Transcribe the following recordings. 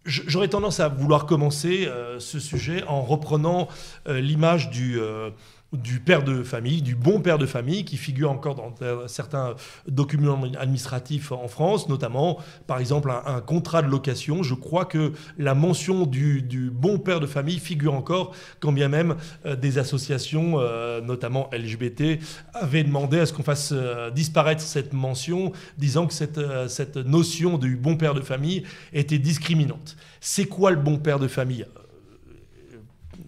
J'aurais tendance à vouloir commencer ce sujet en reprenant l'image du père de famille, du bon père de famille, qui figure encore dans certains documents administratifs en France, notamment, par exemple, un contrat de location. Je crois que la mention du bon père de famille figure encore, quand bien même des associations, notamment LGBT, avaient demandé à ce qu'on fasse disparaître cette mention, disant que cette notion du bon père de famille était discriminante. C'est quoi le bon père de famille ?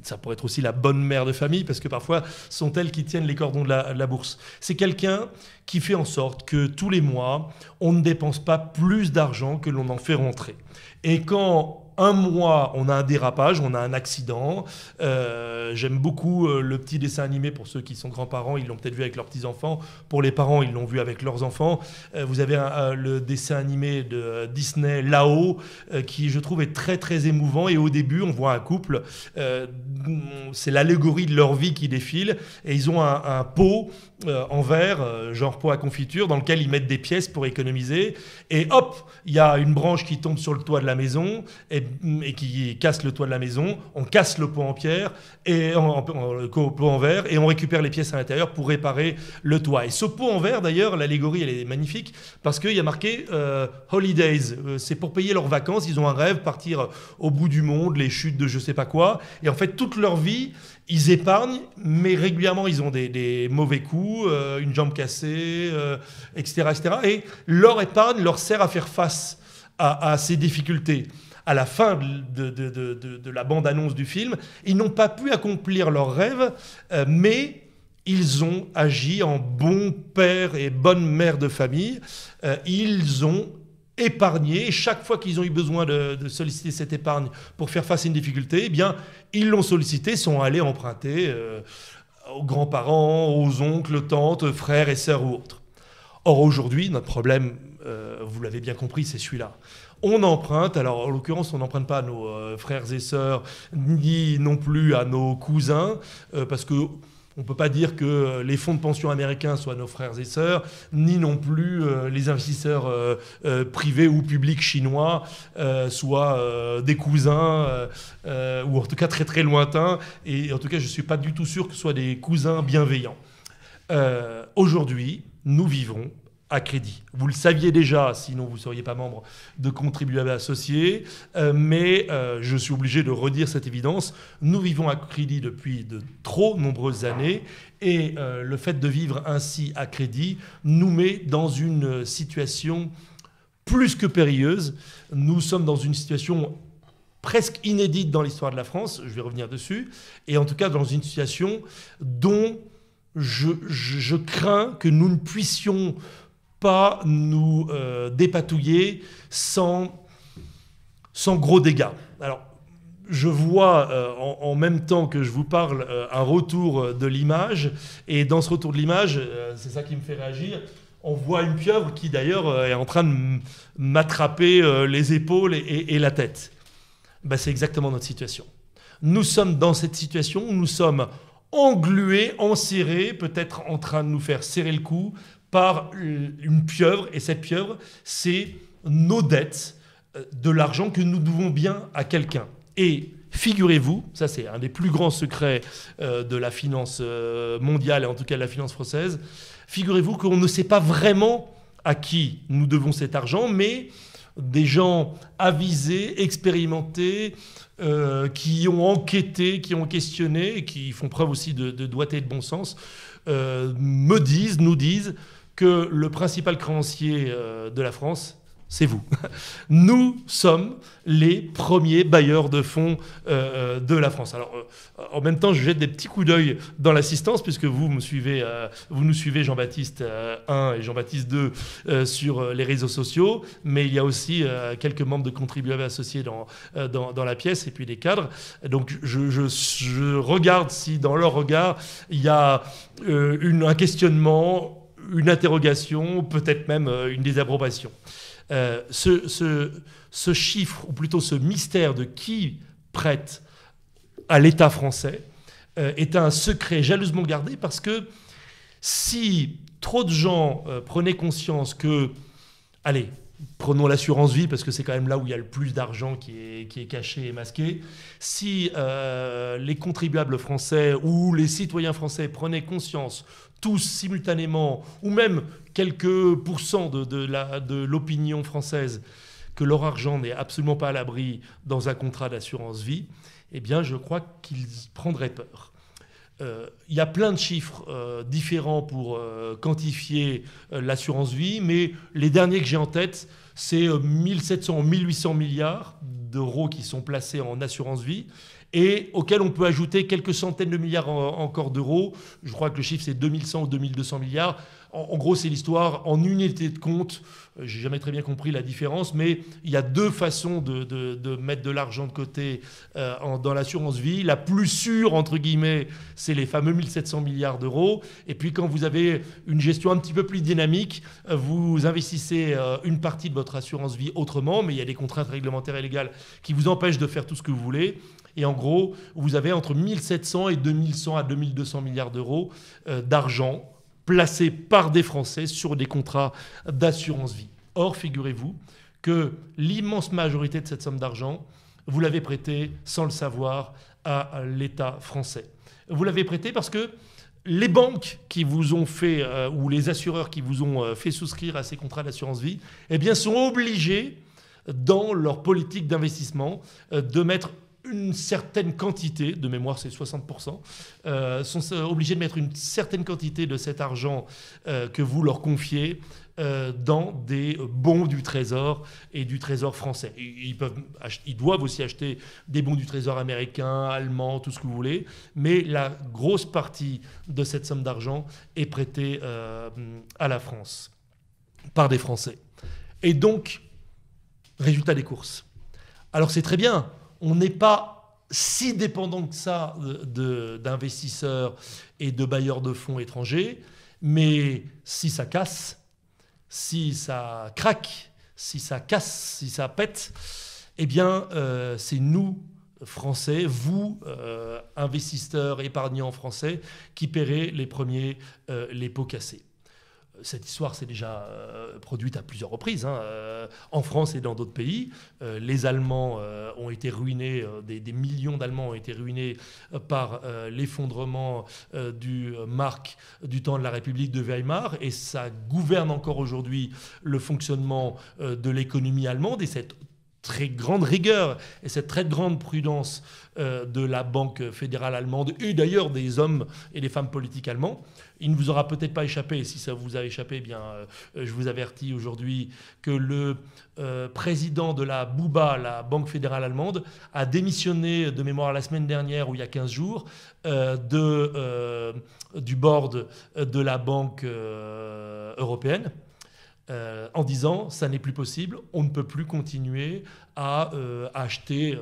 Ça pourrait être aussi la bonne mère de famille, parce que parfois, ce sont elles qui tiennent les cordons de la bourse. C'est quelqu'un qui fait en sorte que tous les mois, on ne dépense pas plus d'argent que l'on en fait rentrer. Et quand un mois, on a un dérapage, on a un accident. J'aime beaucoup le petit dessin animé pour ceux qui sont grands-parents, ils l'ont peut-être vu avec leurs petits-enfants. Pour les parents, ils l'ont vu avec leurs enfants. Vous avez le dessin animé de Disney, Là-haut, qui, je trouve, est très, très émouvant. Et au début, on voit un couple, c'est l'allégorie de leur vie qui défile. Et ils ont un pot en verre, genre pot à confiture, dans lequel ils mettent des pièces pour économiser. Et hop, il y a une branche qui tombe sur le toit de la maison et qui casse le toit de la maison. On casse le pot en pierre et le pot en verre et on récupère les pièces à l'intérieur pour réparer le toit. Et ce pot en verre, d'ailleurs, l'allégorie, elle est magnifique parce qu'il y a marqué Holidays. C'est pour payer leurs vacances. Ils ont un rêve, partir au bout du monde, les chutes de je sais pas quoi. Et en fait, toute leur vie, ils épargnent, mais régulièrement, ils ont des mauvais coups, une jambe cassée, etc., etc. Et leur épargne leur sert à faire face à ces difficultés. À la fin de la bande-annonce du film, ils n'ont pas pu accomplir leurs rêves, mais ils ont agi en bons pères et bonnes mères de famille. Ils ont épargné. Et chaque fois qu'ils ont eu besoin de solliciter cette épargne pour faire face à une difficulté, eh bien, ils l'ont sollicité, sont allés emprunter aux grands-parents, aux oncles, tantes, frères et sœurs ou autres. Or, aujourd'hui, notre problème, vous l'avez bien compris, c'est celui-là. On emprunte, alors en l'occurrence, on n'emprunte pas à nos frères et sœurs, ni non plus à nos cousins, parce que on ne peut pas dire que les fonds de pension américains soient nos frères et sœurs, ni non plus les investisseurs privés ou publics chinois soient des cousins, ou en tout cas très très lointains. Et en tout cas, je ne suis pas du tout sûr que ce soient des cousins bienveillants. Aujourd'hui, nous vivons à crédit. Vous le saviez déjà, sinon vous ne seriez pas membre de contribuables associés, mais je suis obligé de redire cette évidence. Nous vivons à crédit depuis de trop nombreuses années et le fait de vivre ainsi à crédit nous met dans une situation plus que périlleuse. Nous sommes dans une situation presque inédite dans l'histoire de la France, je vais revenir dessus, et en tout cas dans une situation dont je crains que nous ne puissions pas nous dépatouiller sans gros dégâts. Alors, je vois en même temps que je vous parle un retour de l'image, et dans ce retour de l'image, c'est ça qui me fait réagir, on voit une pieuvre qui d'ailleurs est en train de m'attraper les épaules et la tête. Ben, c'est exactement notre situation. Nous sommes dans cette situation où nous sommes englués, enserrés, peut-être en train de nous faire serrer le cou par une pieuvre, et cette pieuvre, c'est nos dettes, de l'argent que nous devons bien à quelqu'un. Et figurez-vous, ça c'est un des plus grands secrets de la finance mondiale, et en tout cas de la finance française, figurez-vous qu'on ne sait pas vraiment à qui nous devons cet argent, mais des gens avisés, expérimentés, qui ont enquêté, qui ont questionné, et qui font preuve aussi de doigté et de bon sens, nous disent que le principal créancier de la France, c'est vous. Nous sommes les premiers bailleurs de fonds de la France. Alors, en même temps, je jette des petits coups d'œil dans l'assistance, puisque vous nous suivez Jean-Baptiste 1 et Jean-Baptiste 2 sur les réseaux sociaux, mais il y a aussi quelques membres de contribuables associés dans la pièce, et puis des cadres. Donc, je regarde si dans leur regard, il y a un questionnement, une interrogation, peut-être même une désapprobation. Ce chiffre, ou plutôt ce mystère de qui prête à l'État français, est un secret jalousement gardé, parce que si trop de gens prenaient conscience que, allez, Prenons l'assurance vie, parce que c'est quand même là où il y a le plus d'argent qui est caché et masqué. Si les contribuables français ou les citoyens français prenaient conscience, tous simultanément, ou même quelques pourcents de l'opinion française, que leur argent n'est absolument pas à l'abri dans un contrat d'assurance vie, eh bien, je crois qu'ils prendraient peur. Il y a plein de chiffres différents pour quantifier l'assurance vie, mais les derniers que j'ai en tête, c'est 1700 ou 1800 milliards d'euros qui sont placés en assurance vie et auxquels on peut ajouter quelques centaines de milliards encore d'euros. Je crois que le chiffre, c'est 2100 ou 2200 milliards. En gros, c'est l'histoire en unité de compte. J'ai jamais très bien compris la différence, mais il y a deux façons de mettre de l'argent de côté dans l'assurance vie. La plus sûre, entre guillemets, c'est les fameux 1700 milliards d'euros. Et puis, quand vous avez une gestion un petit peu plus dynamique, vous investissez une partie de votre assurance vie autrement, mais il y a des contraintes réglementaires et légales qui vous empêchent de faire tout ce que vous voulez. Et en gros, vous avez entre 1700 et 2100 à 2200 milliards d'euros d'argent placés par des Français sur des contrats d'assurance vie. Or, figurez-vous que l'immense majorité de cette somme d'argent, vous l'avez prêtée sans le savoir à l'État français. Vous l'avez prêtée parce que les banques qui vous ont fait, ou les assureurs qui vous ont fait souscrire à ces contrats d'assurance vie, eh bien, sont obligés, dans leur politique d'investissement, de mettre une certaine quantité, de mémoire c'est 60%, sont obligés de mettre une certaine quantité de cet argent que vous leur confiez dans des bons du Trésor et du Trésor français. Ils doivent aussi acheter des bons du Trésor américains, allemands, tout ce que vous voulez, mais la grosse partie de cette somme d'argent est prêtée à la France par des Français. Et donc, résultat des courses. Alors c'est très bien, on n'est pas si dépendant que ça d'investisseurs et de bailleurs de fonds étrangers, mais si ça casse, si ça craque, si ça casse, si ça pète, eh bien, c'est nous, Français, vous, investisseurs, épargnants français, qui paierez les premiers les pots cassés. Cette histoire s'est déjà produite à plusieurs reprises, en France et dans d'autres pays. Les Allemands ont été ruinés, des millions d'Allemands ont été ruinés par l'effondrement du Mark du temps de la République de Weimar, et ça gouverne encore aujourd'hui le fonctionnement de l'économie allemande, et cette très grande rigueur et cette très grande prudence de la Banque fédérale allemande et d'ailleurs des hommes et des femmes politiques allemands. Il ne vous aura peut-être pas échappé, et si ça vous a échappé, eh bien, je vous avertis aujourd'hui que le président de la BUBA, la Banque fédérale allemande, a démissionné de mémoire la semaine dernière ou il y a 15 jours du board de la Banque européenne. En disant ça n'est plus possible, on ne peut plus continuer à acheter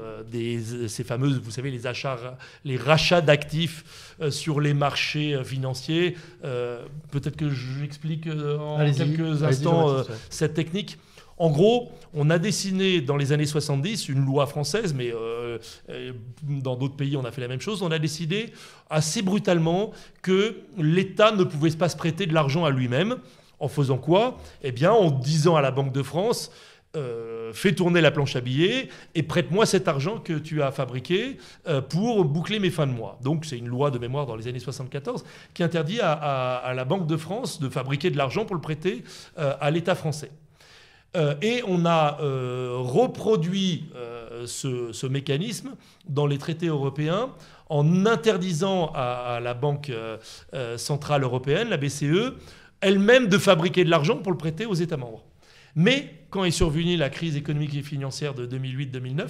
ces fameuses, vous savez, les rachats d'actifs sur les marchés financiers. Peut-être que j'explique en quelques instants cette technique. En gros, on a dessiné dans les années 70 une loi française, mais dans d'autres pays on a fait la même chose. On a décidé assez brutalement que l'État ne pouvait pas se prêter de l'argent à lui-même. En faisant quoi? Eh bien, en disant à la Banque de France, fais tourner la planche à billets et prête-moi cet argent que tu as fabriqué pour boucler mes fins de mois. Donc, c'est une loi de mémoire dans les années 74 qui interdit à la Banque de France de fabriquer de l'argent pour le prêter à l'État français. Et on a reproduit ce mécanisme dans les traités européens en interdisant à la Banque centrale européenne, la BCE, elle-même de fabriquer de l'argent pour le prêter aux États membres. Mais quand est survenue la crise économique et financière de 2008-2009,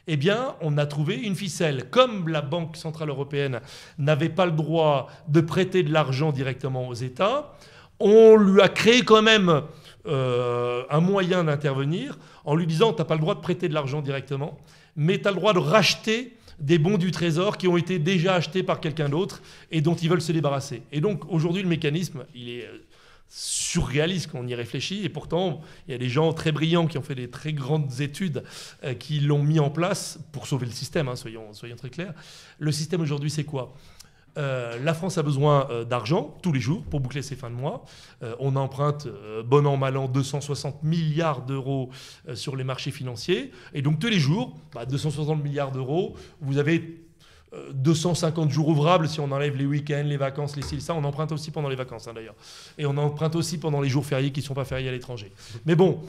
eh bien, on a trouvé une ficelle. Comme la Banque centrale européenne n'avait pas le droit de prêter de l'argent directement aux États, on lui a créé quand même un moyen d'intervenir en lui disant « tu n'as pas le droit de prêter de l'argent directement, mais tu as le droit de racheter des bons du Trésor qui ont été déjà achetés par quelqu'un d'autre et dont ils veulent se débarrasser. » Et donc, aujourd'hui, le mécanisme, il est surréaliste quand on y réfléchit. Et pourtant, il y a des gens très brillants qui ont fait des très grandes études qui l'ont mis en place pour sauver le système, soyons très clairs. Le système aujourd'hui, c'est quoi ? La France a besoin d'argent tous les jours pour boucler ses fins de mois. On emprunte, bon an, mal an, 260 milliards d'euros sur les marchés financiers. Et donc tous les jours, 260 milliards d'euros, vous avez 250 jours ouvrables si on enlève les week-ends, les vacances, les cils, ça. On emprunte aussi pendant les vacances d'ailleurs. Et on emprunte aussi pendant les jours fériés qui ne sont pas fériés à l'étranger. Mais bon,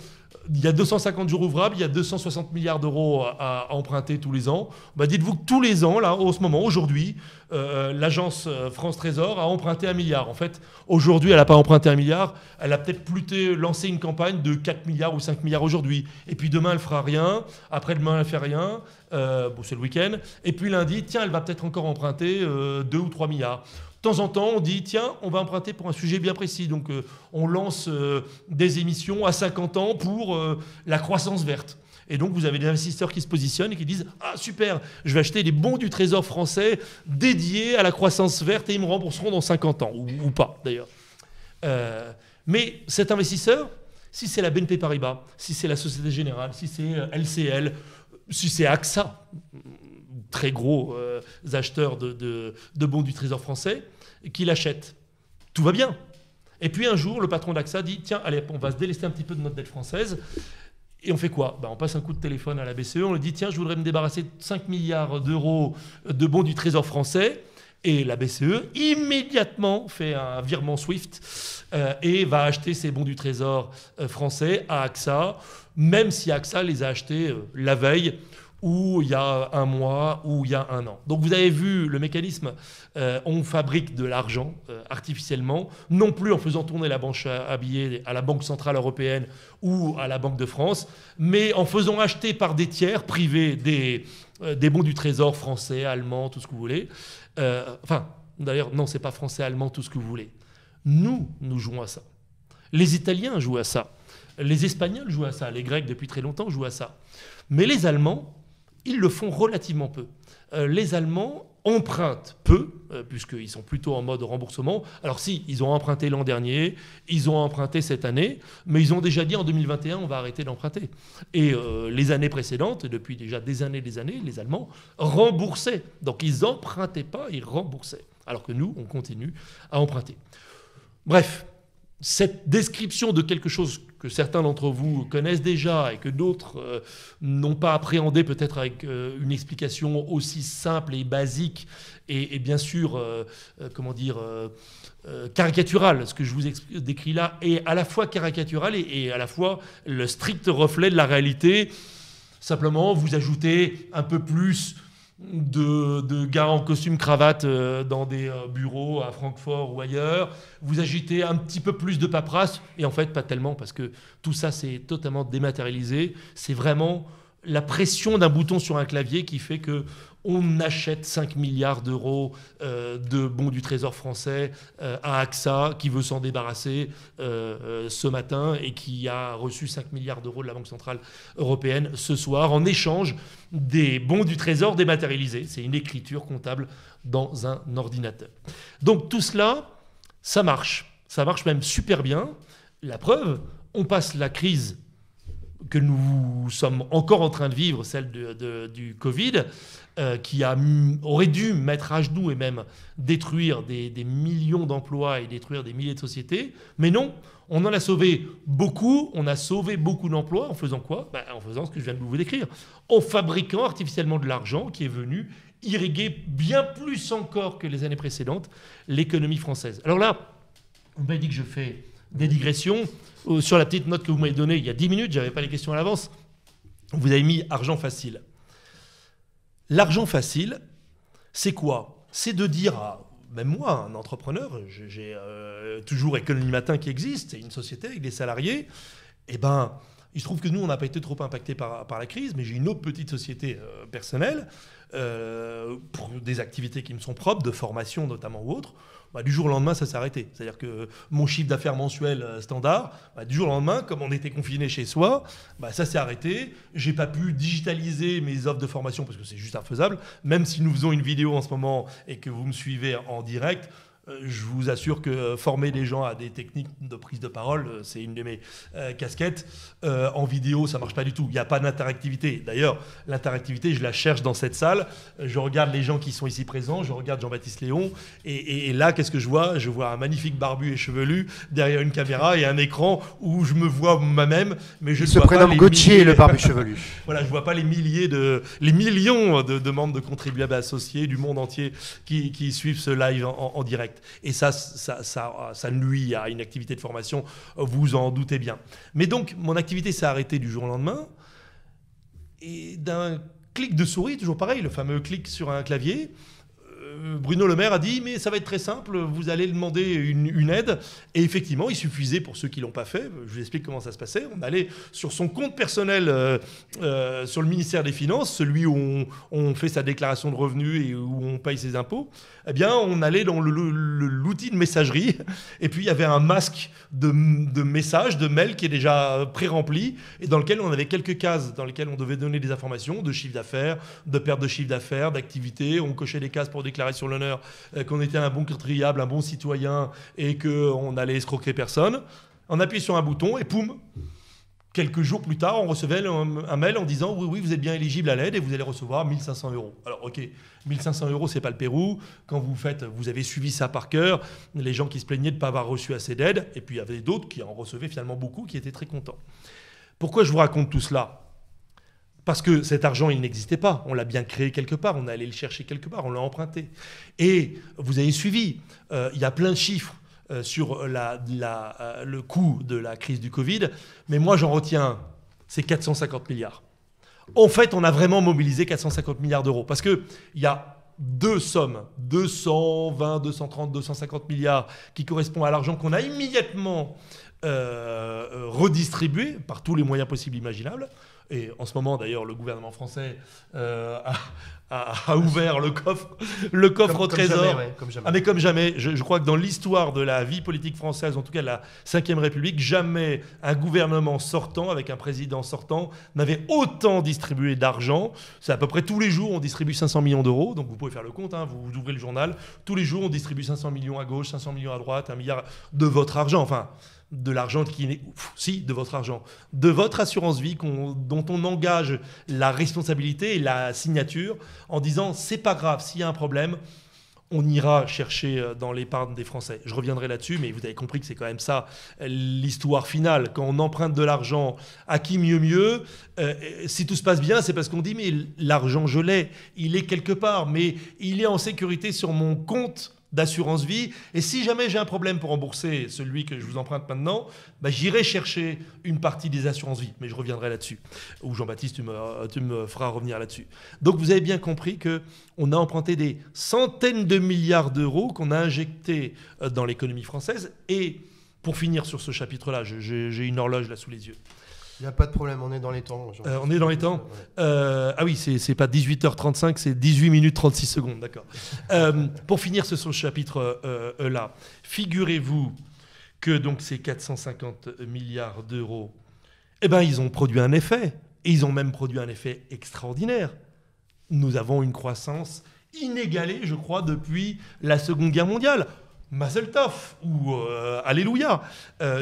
il y a 250 jours ouvrables, il y a 260 milliards d'euros à emprunter tous les ans. Dites-vous que tous les ans, là, en ce moment, aujourd'hui, l'agence France Trésor a emprunté 1 milliard. En fait, aujourd'hui, elle n'a pas emprunté 1 milliard. Elle a peut-être plutôt lancé une campagne de 4 milliards ou 5 milliards aujourd'hui. Et puis demain, elle fera rien. Après-demain, elle ne fait rien. C'est le week-end. Et puis lundi, tiens, elle va peut-être encore emprunter 2 ou 3 milliards. De temps en temps, on dit, tiens, on va emprunter pour un sujet bien précis. Donc, on lance des émissions à 50 ans pour la croissance verte. Et donc, vous avez des investisseurs qui se positionnent et qui disent « Ah, super, je vais acheter des bons du Trésor français dédiés à la croissance verte et ils me rembourseront dans 50 ans. » Ou pas, d'ailleurs. Mais cet investisseur, si c'est la BNP Paribas, si c'est la Société Générale, si c'est LCL, si c'est AXA, très gros acheteurs de bons du Trésor français, qui l'achètent, tout va bien. Et puis un jour, le patron d'AXA dit « Tiens, allez, on va se délester un petit peu de notre dette française. » Et on fait quoi ? On passe un coup de téléphone à la BCE, on lui dit « Tiens, je voudrais me débarrasser de 5 milliards d'euros de bons du Trésor français. » Et la BCE immédiatement fait un virement SWIFT et va acheter ces bons du Trésor français à AXA, même si AXA les a achetés la veille, ou il y a un mois, ou il y a un an. Donc vous avez vu le mécanisme, on fabrique de l'argent artificiellement, non plus en faisant tourner la banque à billets à la Banque Centrale Européenne ou à la Banque de France, mais en faisant acheter par des tiers privés des bons du Trésor français, allemands, tout ce que vous voulez. D'ailleurs, non, c'est pas français, allemand, tout ce que vous voulez. Nous jouons à ça. Les Italiens jouent à ça. Les Espagnols jouent à ça. Les Grecs, depuis très longtemps, jouent à ça. Mais les Allemands, ils le font relativement peu. Les Allemands empruntent peu, puisqu'ils sont plutôt en mode remboursement. Alors si, ils ont emprunté l'an dernier, ils ont emprunté cette année, mais ils ont déjà dit en 2021, on va arrêter d'emprunter. Et les années précédentes, depuis déjà des années, les Allemands remboursaient. Donc ils n'empruntaient pas, ils remboursaient. Alors que nous, on continue à emprunter. Bref, cette description de quelque chose que certains d'entre vous connaissent déjà et que d'autres n'ont pas appréhendé peut-être avec une explication aussi simple et basique et bien sûr, caricaturale. Ce que je vous décris là est à la fois caricatural et à la fois le strict reflet de la réalité. Simplement, vous ajoutez un peu plus de gars en costume cravate dans des bureaux à Francfort ou ailleurs, vous agitez un petit peu plus de paperasse, et en fait pas tellement, parce que tout ça c'est totalement dématérialisé, c'est vraiment la pression d'un bouton sur un clavier qui fait que on achète 5 milliards d'euros de bons du Trésor français à AXA, qui veut s'en débarrasser ce matin et qui a reçu 5 milliards d'euros de la Banque Centrale Européenne ce soir, en échange des bons du Trésor dématérialisés. C'est une écriture comptable dans un ordinateur. Donc tout cela, ça marche. Ça marche même super bien. La preuve, on passe la crise que nous sommes encore en train de vivre, celle du Covid, qui aurait dû mettre à genoux et même détruire des millions d'emplois et détruire des milliers de sociétés. Mais non, on en a sauvé beaucoup. On a sauvé beaucoup d'emplois en faisant quoi ? En faisant ce que je viens de vous décrire. En fabriquant artificiellement de l'argent qui est venu irriguer bien plus encore que les années précédentes l'économie française. Alors là, on m'a dit que je fais des digressions. Sur la petite note que vous m'avez donnée il y a 10 minutes, je n'avais pas les questions à l'avance, vous avez mis argent facile. L'argent facile, c'est quoi ? C'est de dire à, même moi, un entrepreneur, j'ai toujours Économie Matin qui existe, c'est une société avec des salariés, et il se trouve que nous, on n'a pas été trop impactés par la crise, mais j'ai une autre petite société personnelle, pour des activités qui me sont propres, de formation notamment ou autres. Du jour au lendemain, ça s'est arrêté. C'est-à-dire que mon chiffre d'affaires mensuel standard, du jour au lendemain, comme on était confiné chez soi, ça s'est arrêté. J'ai pas pu digitaliser mes offres de formation parce que c'est juste infaisable. Même si nous faisons une vidéo en ce moment et que vous me suivez en direct, Je vous assure que former les gens à des techniques de prise de parole, c'est une de mes casquettes. En vidéo, ça ne marche pas du tout. Il n'y a pas d'interactivité. D'ailleurs, l'interactivité, je la cherche dans cette salle. Je regarde les gens qui sont ici présents. Je regarde Jean-Baptiste Léon. Et là, qu'est-ce que je vois? Je vois un magnifique barbu et chevelu derrière une caméra et un écran où je me vois moi-même. Mais je ne vois pas les Gauthier, le barbu chevelu. Voilà, je ne vois pas les millions de demandes de contribuables associés du monde entier qui suivent ce live en direct. Et ça nuit à une activité de formation, vous en doutez bien. Mais donc, mon activité s'est arrêtée du jour au lendemain. Et d'un clic de souris, toujours pareil, le fameux clic sur un clavier, Bruno Le Maire a dit « mais ça va être très simple, vous allez demander une aide ». Et effectivement, il suffisait, pour ceux qui ne l'ont pas fait, je vous explique comment ça se passait, on allait sur son compte personnel sur le ministère des Finances, celui où on fait sa déclaration de revenus et où on paye ses impôts, eh bien on allait dans l'outil de messagerie et puis il y avait un masque de messages, de mails qui est déjà pré-rempli et dans lequel on avait quelques cases dans lesquelles on devait donner des informations de chiffre d'affaires, de perte de chiffre d'affaires, d'activité, on cochait des cases pour déclarer sur l'honneur qu'on était un bon contribuable, un bon citoyen et qu'on allait escroquer personne. On appuyait sur un bouton et poum, quelques jours plus tard, on recevait un mail en disant « oui, vous êtes bien éligible à l'aide et vous allez recevoir 1 500 €. » Alors ok, 1 500 €, c'est pas le Pérou. Quand vous avez suivi ça par cœur, les gens qui se plaignaient de ne pas avoir reçu assez d'aide, et puis il y avait d'autres qui en recevaient finalement beaucoup, qui étaient très contents. Pourquoi je vous raconte tout cela ? Parce que cet argent, il n'existait pas. On l'a bien créé quelque part, on est allé le chercher quelque part, on l'a emprunté. Et vous avez suivi, il y a plein de chiffres sur le coût de la crise du Covid, mais moi j'en retiens, c'est 450 milliards. En fait, on a vraiment mobilisé 450 milliards d'euros, parce qu'il y a deux sommes, 220, 230, 250 milliards, qui correspondent à l'argent qu'on a immédiatement redistribué par tous les moyens possibles et imaginables. Et en ce moment, d'ailleurs, le gouvernement français a ouvert le coffre au trésor. Jamais, ouais, comme jamais. Ah, mais comme jamais. Je crois que dans l'histoire de la vie politique française, en tout cas de la Ve République, jamais un gouvernement sortant, avec un président sortant, n'avait autant distribué d'argent. C'est à peu près tous les jours, on distribue 500 millions d'euros. Donc vous pouvez faire le compte, hein, vous ouvrez le journal. Tous les jours, on distribue 500 millions à gauche, 500 millions à droite, 1 milliard de votre argent. Enfin, de l'argent qui n'est... Si, de votre argent. De votre assurance vie dont on engage la responsabilité et la signature en disant c'est pas grave, s'il y a un problème, on ira chercher dans l'épargne des Français. Je reviendrai là-dessus, mais vous avez compris que c'est quand même ça l'histoire finale. Quand on emprunte de l'argent, à qui mieux, si tout se passe bien, c'est parce qu'on dit mais l'argent je l'ai, il est quelque part, mais il est en sécurité sur mon compte d'assurance vie, et si jamais j'ai un problème pour rembourser celui que je vous emprunte maintenant, bah, j'irai chercher une partie des assurances vie, mais je reviendrai là-dessus. Ou Jean-Baptiste, tu me feras revenir là-dessus. Donc vous avez bien compris qu'on a emprunté des centaines de milliards d'euros qu'on a injectés dans l'économie française, et pour finir sur ce chapitre-là, j'ai une horloge là sous les yeux. Il n'y a pas de problème, on est dans les temps. On est dans les temps. Ah oui, c'est pas 18h35, c'est 18 minutes 36 secondes, d'accord. Pour finir ce chapitre-là, figurez-vous que donc ces 450 milliards d'euros, eh ben, ils ont produit un effet. Et ils ont même produit un effet extraordinaire. Nous avons une croissance inégalée, je crois, depuis la Seconde Guerre mondiale. Mazel tov ou alléluia.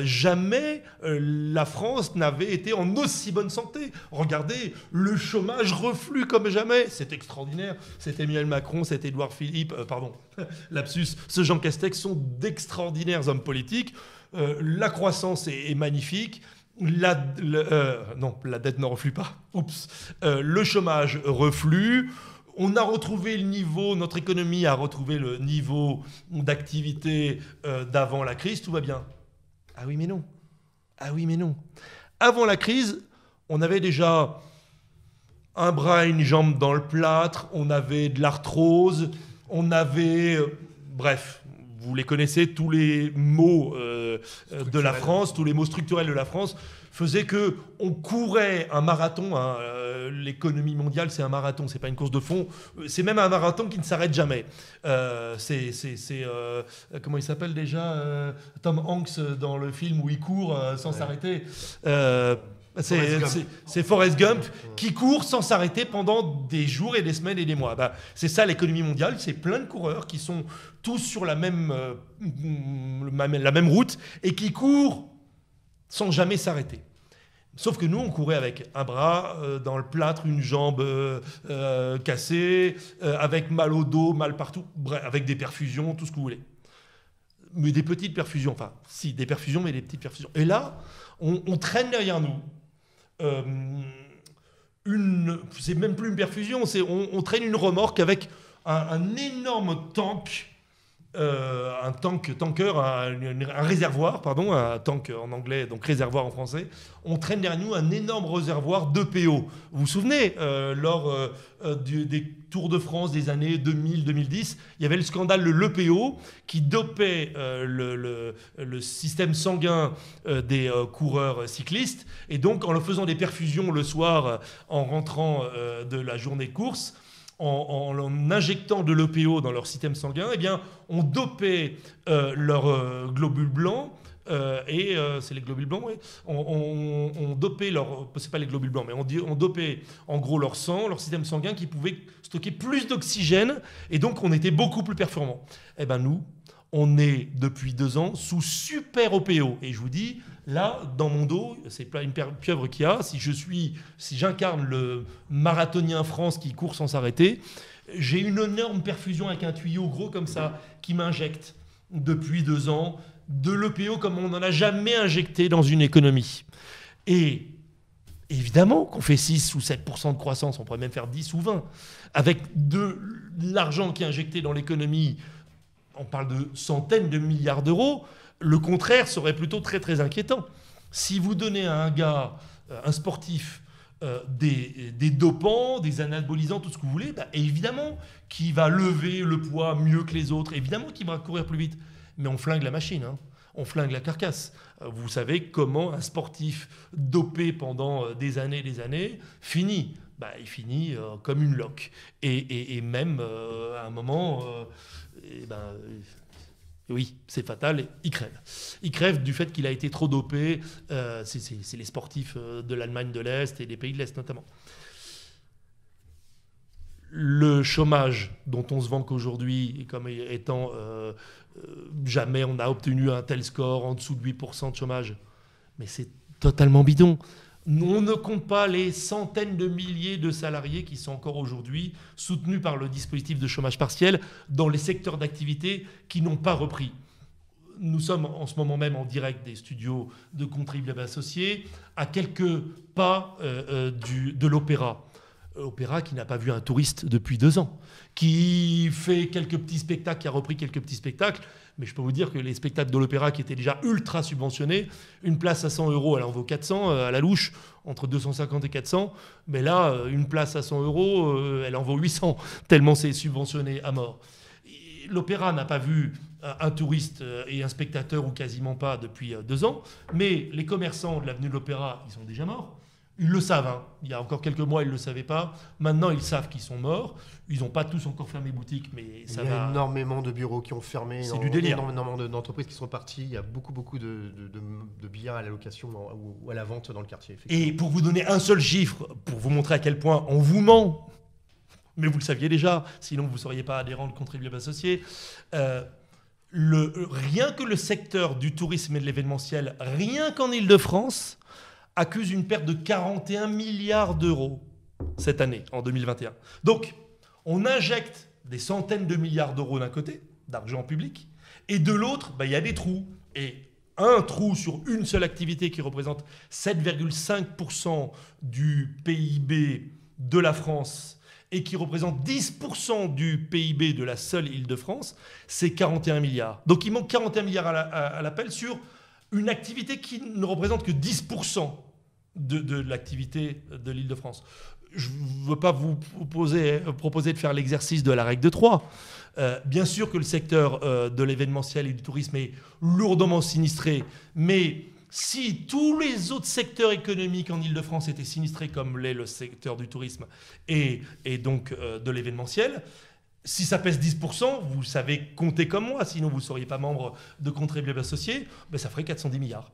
Jamais la France n'avait été en aussi bonne santé. Regardez, le chômage reflue comme jamais. C'est extraordinaire. C'est Emmanuel Macron, c'est Édouard Philippe, lapsus, ce Jean Castex sont d'extraordinaires hommes politiques. La croissance est magnifique. Non, la dette ne reflue pas. Oups. Le chômage reflue. On a retrouvé le niveau, notre économie a retrouvé le niveau d'activité d'avant la crise, tout va bien. Ah oui, mais non. Ah oui, mais non. Avant la crise, on avait déjà un bras et une jambe dans le plâtre, on avait de l'arthrose, on avait... bref, vous les connaissez, tous les maux de la France, tous les maux structurels de la France faisaient qu'on courait un marathon. Hein, l'économie mondiale, c'est un marathon, c'est pas une course de fond. C'est même un marathon qui ne s'arrête jamais. Comment il s'appelle déjà Tom Hanks dans le film où il court sans s'arrêter. C'est Forrest Gump qui court sans s'arrêter pendant des jours et des semaines et des mois. C'est ça l'économie mondiale, c'est plein de coureurs qui sont tous sur la même route et qui courent sans jamais s'arrêter. Sauf que nous, on courait avec un bras dans le plâtre, une jambe cassée, avec mal au dos, mal partout, bref, avec des perfusions, tout ce que vous voulez. Mais des petites perfusions, enfin, si, des perfusions, mais des petites perfusions. Et là, on traîne derrière nous. C'est même plus une perfusion, on traîne une remorque avec un énorme tank, un réservoir, pardon, un tank en anglais, donc réservoir en français. On traîne derrière nous un énorme réservoir d'EPO. Vous vous souvenez, lors des Tours de France des années 2000-2010, il y avait le scandale de l'EPO qui dopait le système sanguin des coureurs cyclistes. Et donc, en leur faisant des perfusions le soir, en rentrant de la journée de course, en injectant de l'EPO dans leur système sanguin, eh bien, on dopait leurs globules blancs. C'est les globules blancs, oui. On dopait c'est pas les globules blancs, mais on dopait en gros leur sang, leur système sanguin qui pouvait stocker plus d'oxygène et donc on était beaucoup plus performants. Eh ben nous, on est depuis 2 ans sous super OPO et je vous dis, là, dans mon dos, c'est pas une pieuvre qu'il y a. Si j'incarne le marathonien France qui court sans s'arrêter, j'ai une énorme perfusion avec un tuyau gros comme ça qui m'injecte depuis 2 ans de l'EPO comme on n'en a jamais injecté dans une économie. Et évidemment qu'on fait 6 ou 7% de croissance, on pourrait même faire 10 ou 20. Avec de l'argent qui est injecté dans l'économie, on parle de centaines de milliards d'euros, le contraire serait plutôt très très inquiétant. Si vous donnez à un gars, un sportif, des dopants, des anabolisants, tout ce que vous voulez, évidemment qu'il va lever le poids mieux que les autres, évidemment qu'il va courir plus vite. Mais on flingue la machine, hein. On flingue la carcasse. Vous savez comment un sportif dopé pendant des années finit. Il finit comme une loque. Et même à un moment, oui, c'est fatal, il crève. Il crève du fait qu'il a été trop dopé. C'est les sportifs de l'Allemagne de l'Est et des pays de l'Est notamment. Le chômage dont on se vante aujourd'hui comme étant jamais on a obtenu un tel score en dessous de 8% de chômage, mais c'est totalement bidon. On ne compte pas les centaines de milliers de salariés qui sont encore aujourd'hui soutenus par le dispositif de chômage partiel dans les secteurs d'activité qui n'ont pas repris. Nous sommes en ce moment même en direct des studios de Contribuables Associés, à quelques pas de l'Opéra. Opéra qui n'a pas vu un touriste depuis 2 ans, qui fait quelques petits spectacles, qui a repris quelques petits spectacles, mais je peux vous dire que les spectacles de l'Opéra qui étaient déjà ultra subventionnés, une place à 100 €, elle en vaut 400 à la louche, entre 250 et 400, mais là, une place à 100 €, elle en vaut 800, tellement c'est subventionné à mort. L'Opéra n'a pas vu un touriste et un spectateur, ou quasiment pas, depuis 2 ans, mais les commerçants de l'avenue de l'Opéra, ils sont déjà morts. Ils le savent, hein. Il y a encore quelques mois, ils ne le savaient pas. Maintenant, ils savent qu'ils sont morts. Ils n'ont pas tous encore fermé boutique, mais ça va. Il y a énormément de bureaux qui ont fermé. C'est du délire. Énormément d'entreprises qui sont parties. Il y a beaucoup de biens à la location ou à la vente dans le quartier. Et pour vous donner un seul chiffre, pour vous montrer à quel point on vous ment, mais vous le saviez déjà, sinon vous ne seriez pas adhérent de Contribuables Associés, rien que le secteur du tourisme et de l'événementiel, rien qu'en Île-de-France, accuse une perte de 41 milliards d'euros cette année, en 2021. Donc, on injecte des centaines de milliards d'euros d'un côté, d'argent public, et de l'autre, il y a des trous. Et un trou sur une seule activité qui représente 7,5% du PIB de la France et qui représente 10% du PIB de la seule Île-de-France, c'est 41 milliards. Donc, il manque 41 milliards à l'appel sur une activité qui ne représente que 10% de l'activité de l'Île-de-France. Je ne veux pas vous proposer de faire l'exercice de la règle de 3. Bien sûr que le secteur de l'événementiel et du tourisme est lourdement sinistré, mais si tous les autres secteurs économiques en Île-de-France étaient sinistrés comme l'est le secteur du tourisme et donc de l'événementiel, Si ça pèse 10%, vous savez compter comme moi, sinon vous ne seriez pas membre de Contribuables Associés, ben ça ferait 410 milliards.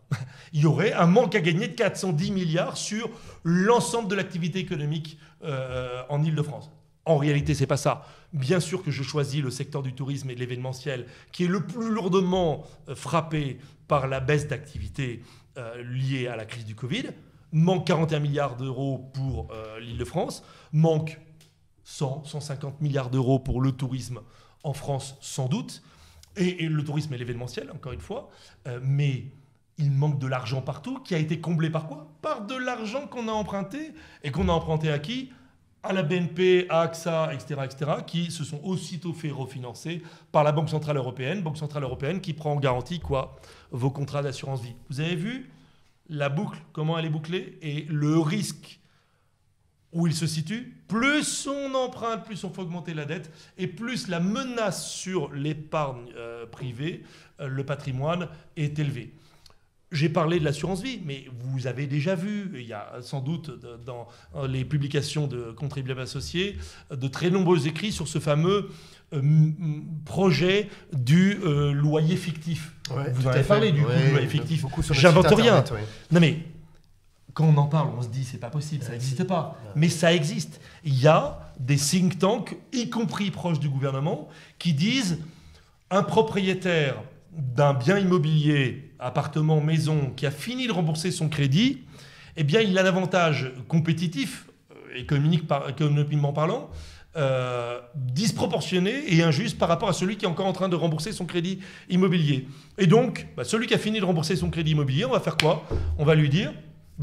Il y aurait un manque à gagner de 410 milliards sur l'ensemble de l'activité économique en Île-de-France. En réalité, ce n'est pas ça. Bien sûr que je choisis le secteur du tourisme et de l'événementiel, qui est le plus lourdement frappé par la baisse d'activité liée à la crise du Covid. Manque 41 milliards d'euros pour l'Île-de-France, manque 150 milliards d'euros pour le tourisme en France, sans doute, et le tourisme et l'événementiel, encore une fois, mais il manque de l'argent partout, qui a été comblé par quoi? Par de l'argent qu'on a emprunté, et qu'on a emprunté à qui? À la BNP, à AXA, etc., qui se sont aussitôt fait refinancer par la Banque Centrale Européenne, qui prend en garantie quoi? Vos contrats d'assurance vie. Vous avez vu la boucle, comment elle est bouclée, et le risque où il se situe, plus on emprunte, plus on fait augmenter la dette, et plus la menace sur l'épargne privée, le patrimoine est élevé. J'ai parlé de l'assurance vie, mais vous avez déjà vu, il y a sans doute dans les publications de Contribuables Associés, de très nombreux écrits sur ce fameux projet du loyer fictif. Ouais, vous en avez parlé du loyer fictif. J'invente rien. Non mais, quand on en parle, on se dit c'est pas possible, ça n'existe pas. Mais ça existe. Il y a des think tanks, y compris proches du gouvernement, qui disent un propriétaire d'un bien immobilier, appartement, maison, qui a fini de rembourser son crédit, eh bien il a un avantage compétitif, économiquement parlant, disproportionné et injuste par rapport à celui qui est encore en train de rembourser son crédit immobilier. Et donc, celui qui a fini de rembourser son crédit immobilier, on va faire quoi? On va lui dire,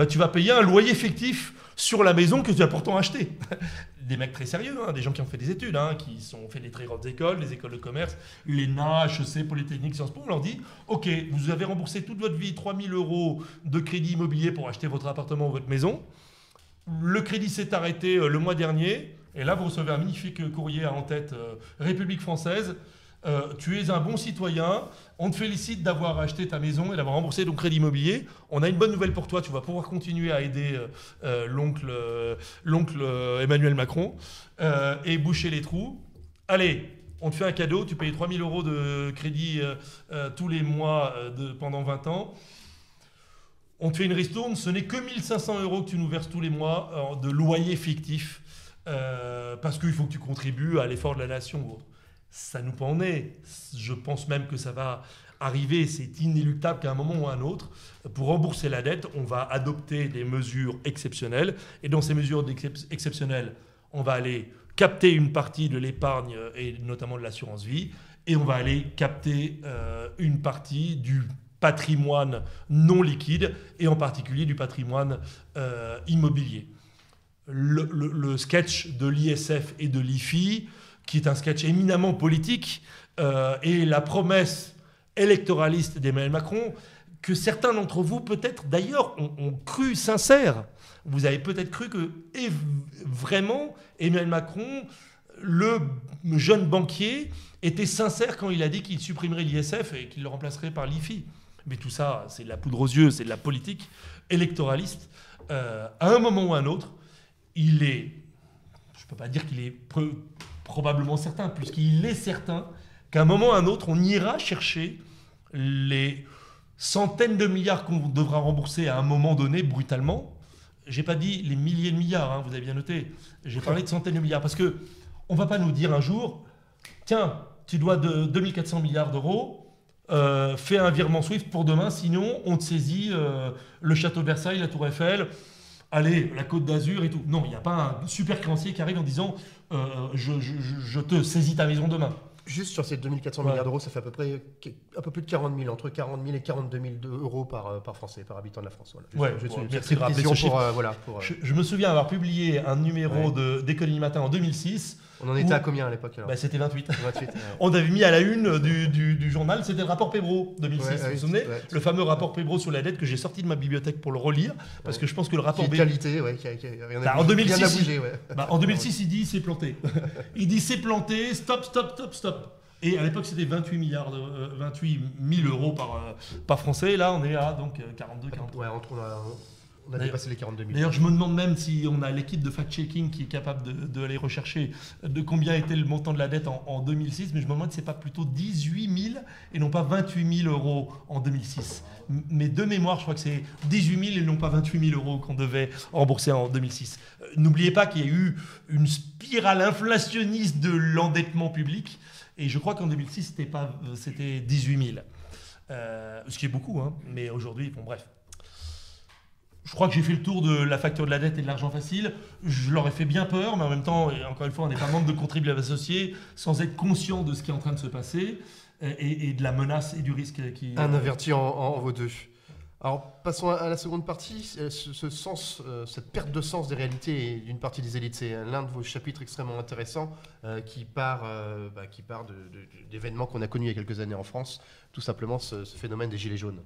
tu vas payer un loyer fictif sur la maison que tu as pourtant achetée. Des mecs très sérieux, des gens qui ont fait des études, qui ont fait des très grandes écoles, des écoles de commerce, l'ENA, HEC, Polytechnique, Sciences Po. On leur dit, OK, vous avez remboursé toute votre vie 3 000 € de crédit immobilier pour acheter votre appartement ou votre maison. Le crédit s'est arrêté le mois dernier. Et là, vous recevez un magnifique courrier en tête République française. Tu es un bon citoyen, on te félicite d'avoir acheté ta maison et d'avoir remboursé ton crédit immobilier. On a une bonne nouvelle pour toi, tu vas pouvoir continuer à aider l'oncle Emmanuel Macron et boucher les trous. Allez, on te fait un cadeau, tu payes 3 000 € de crédit tous les mois pendant 20 ans. On te fait une ristourne, ce n'est que 1 500 € que tu nous verses tous les mois de loyer fictif parce qu'il faut que tu contribues à l'effort de la nation ou autre. Ça nous pend au nez. Je pense même que ça va arriver, c'est inéluctable qu'à un moment ou à un autre, pour rembourser la dette, on va adopter des mesures exceptionnelles. Et dans ces mesures exceptionnelles, on va aller capter une partie de l'épargne et notamment de l'assurance vie, et on va aller capter une partie du patrimoine non liquide, et en particulier du patrimoine immobilier. Le sketch de l'ISF et de l'IFI, qui est un sketch éminemment politique, et la promesse électoraliste d'Emmanuel Macron, que certains d'entre vous, peut-être d'ailleurs, ont cru sincère. Vous avez peut-être cru que vraiment Emmanuel Macron, le jeune banquier, était sincère quand il a dit qu'il supprimerait l'ISF et qu'il le remplacerait par l'IFI. Mais tout ça, c'est de la poudre aux yeux, c'est de la politique électoraliste. À un moment ou à un autre, il est, je ne peux pas dire qu'il est probablement certain, puisqu'il est certain qu'à un moment ou à un autre, on ira chercher les centaines de milliards qu'on devra rembourser à un moment donné, brutalement. Je n'ai pas dit les milliers de milliards, vous avez bien noté. J'ai parlé de centaines de milliards, parce qu'on ne va pas nous dire un jour, tiens, tu dois de 2400 milliards d'euros, fais un virement SWIFT pour demain, sinon on te saisit le château de Versailles, la Tour Eiffel, allez, la Côte d'Azur et tout. Non, il n'y a pas un super créancier qui arrive en disant je te saisis ta maison demain. Juste sur ces 2400 milliards d'euros, ça fait à peu près un peu plus de 40 000, entre 40 000 et 42 000 € par Français, par habitant de la France. Voilà. Merci de rappeler ce chiffre. Je me souviens avoir publié un numéro d'Économie Matin en 2006. On en était à combien à l'époque alors? C'était 28. On avait mis à la une du journal, c'était le rapport Pébro 2006. Vous vous souvenez? Le fameux rapport Pébro sur la dette que j'ai sorti de ma bibliothèque pour le relire, parce que je pense que le rapport... Qui est de qualité, en 2006, il dit c'est planté. Il dit c'est planté, stop. Et à l'époque, c'était 28 000 € par Français. Et là, on est à donc 42, 43. Ouais, On a dépassé les 42 000. D'ailleurs, je me demande même si on a l'équipe de fact-checking qui est capable de aller rechercher de combien était le montant de la dette en 2006, mais je me demande si ce n'est pas plutôt 18 000 et non pas 28 000 euros en 2006. Mais de mémoire, je crois que c'est 18 000 et non pas 28 000 euros qu'on devait rembourser en 2006. N'oubliez pas qu'il y a eu une spirale inflationniste de l'endettement public, et je crois qu'en 2006, c'était 18 000. Ce qui est beaucoup, hein, mais aujourd'hui, bon bref. Je crois que j'ai fait le tour de la facture de la dette et de l'argent facile. Je leur ai fait bien peur, mais en même temps, et encore une fois, on n'est pas membre de contribuables associés sans être conscient de ce qui est en train de se passer et de la menace et du risque qui... Un averti en vaut deux. Alors, passons à la seconde partie. Cette perte de sens des réalités d'une partie des élites, c'est l'un de vos chapitres extrêmement intéressants qui part d'événements qu'on a connus il y a quelques années en France, tout simplement ce phénomène des gilets jaunes.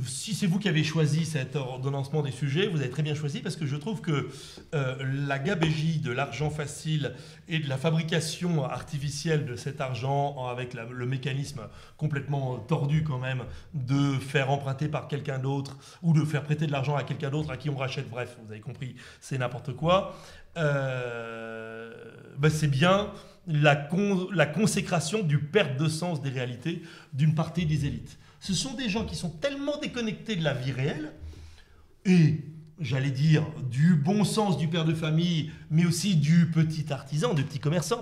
Si c'est vous qui avez choisi cet ordonnancement des sujets, vous avez très bien choisi parce que je trouve que la gabégie de l'argent facile et de la fabrication artificielle de cet argent avec le mécanisme complètement tordu quand même de faire emprunter par quelqu'un d'autre ou de faire prêter de l'argent à quelqu'un d'autre à qui on rachète, bref, vous avez compris, c'est n'importe quoi. C'est bien la consécration du perte de sens des réalités d'une partie des élites. Ce sont des gens qui sont tellement déconnectés de la vie réelle et, j'allais dire, du bon sens du père de famille, mais aussi du petit artisan, du petit commerçant.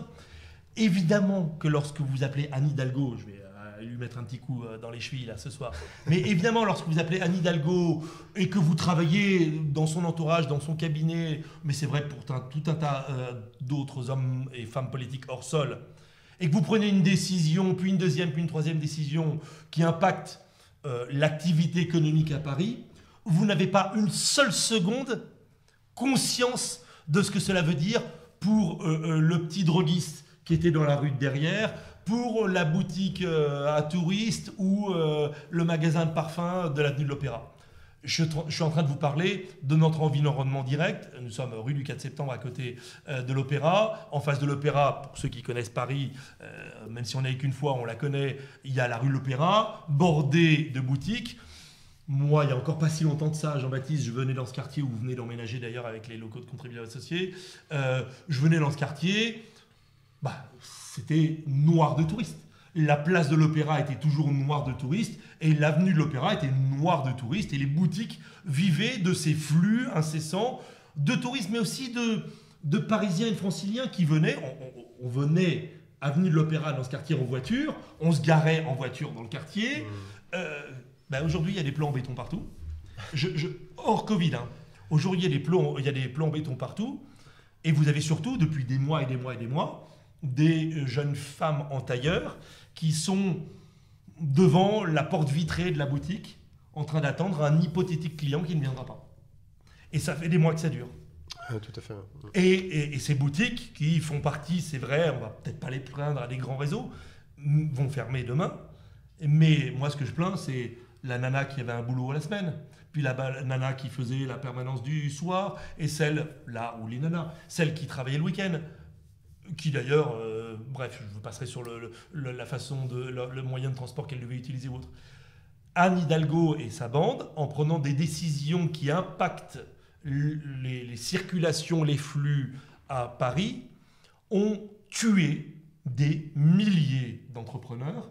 Évidemment que lorsque vous appelez Anne Hidalgo, je vais lui mettre un petit coup dans les chevilles là ce soir, mais évidemment lorsque vous appelez Anne Hidalgo et que vous travaillez dans son entourage, dans son cabinet, mais c'est vrai pour tout un tas d'autres hommes et femmes politiques hors sol, et que vous prenez une décision, puis une deuxième, puis une troisième décision qui impacte l'activité économique à Paris, vous n'avez pas une seule seconde conscience de ce que cela veut dire pour le petit droguiste qui était dans la rue de derrière, pour la boutique à touristes ou le magasin de parfums de l'avenue de l'Opéra. Je suis en train de vous parler de notre environnement direct. Nous sommes rue du 4 septembre à côté de l'Opéra. En face de l'Opéra, pour ceux qui connaissent Paris, même si on n'est qu'une fois, on la connaît, il y a la rue de l'Opéra, bordée de boutiques. Moi, il n'y a encore pas si longtemps de ça, Jean-Baptiste, je venais dans ce quartier où vous venez d'emménager d'ailleurs avec les locaux de contribuables associés. Je venais dans ce quartier, c'était noir de touristes. La place de l'Opéra était toujours noire de touristes et l'avenue de l'Opéra était noire de touristes et les boutiques vivaient de ces flux incessants de touristes, mais aussi de Parisiens et de Franciliens qui venaient. On venait avenue de l'Opéra dans ce quartier en voiture, on se garait en voiture dans le quartier. Aujourd'hui, il y a des plans en béton partout. Hors Covid, hein. Aujourd'hui, il y a des plans en béton partout. Et vous avez surtout, depuis des mois et des mois et des mois, des jeunes femmes en tailleur qui sont devant la porte vitrée de la boutique en train d'attendre un hypothétique client qui ne viendra pas. Et ça fait des mois que ça dure. Tout à fait. Et ces boutiques qui font partie, c'est vrai, on va peut-être pas les plaindre à des grands réseaux, vont fermer demain. Mais moi, ce que je plains, c'est la nana qui avait un boulot à la semaine, puis la nana qui faisait la permanence du soir, et celle qui travaillait le week-end. Qui d'ailleurs, bref, je vous passerai sur la façon le moyen de transport qu'elle devait utiliser ou autre. Anne Hidalgo et sa bande, en prenant des décisions qui impactent les circulations, les flux à Paris, ont tué des milliers d'entrepreneurs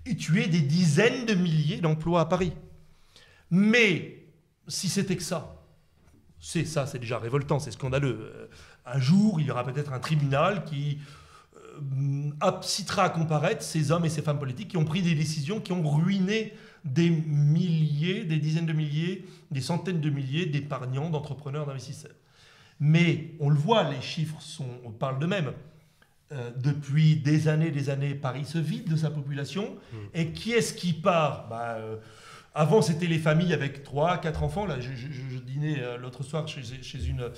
et tué des dizaines de milliers d'emplois à Paris. Mais si c'était que ça, c'est déjà révoltant, c'est scandaleux. Un jour, il y aura peut-être un tribunal qui incitera à comparaître ces hommes et ces femmes politiques qui ont pris des décisions qui ont ruiné des milliers, des dizaines de milliers, des centaines de milliers d'épargnants, d'entrepreneurs, d'investisseurs. Mais on le voit, les chiffres parlent d'eux-mêmes. Depuis des années, Paris se vide de sa population. Et qui est-ce qui part ? Avant, c'était les familles avec 3, 4 enfants. Là, je dînais l'autre soir chez une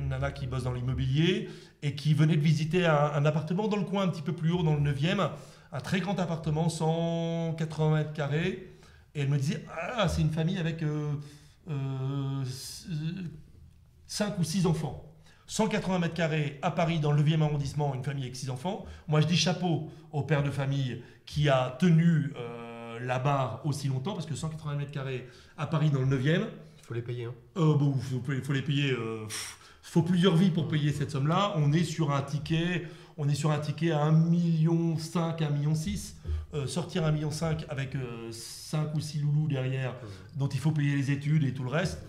nana qui bosse dans l'immobilier et qui venait de visiter un appartement dans le coin un petit peu plus haut, dans le 9e, un très grand appartement, 180 mètres carrés. Et elle me disait, c'est une famille avec 5 ou 6 enfants. 180 mètres carrés à Paris, dans le 9e arrondissement, une famille avec 6 enfants. Moi, je dis chapeau au père de famille qui a tenu la barre aussi longtemps, parce que 180 mètres carrés à Paris dans le 9e, Il faut les payer. Hein. bon, faut les payer. Faut plusieurs vies pour payer cette somme-là. On est sur un ticket à 1,5 million, 1,6 million. Sortir 1,5 million avec 5 ou 6 loulous derrière, dont il faut payer les études et tout le reste.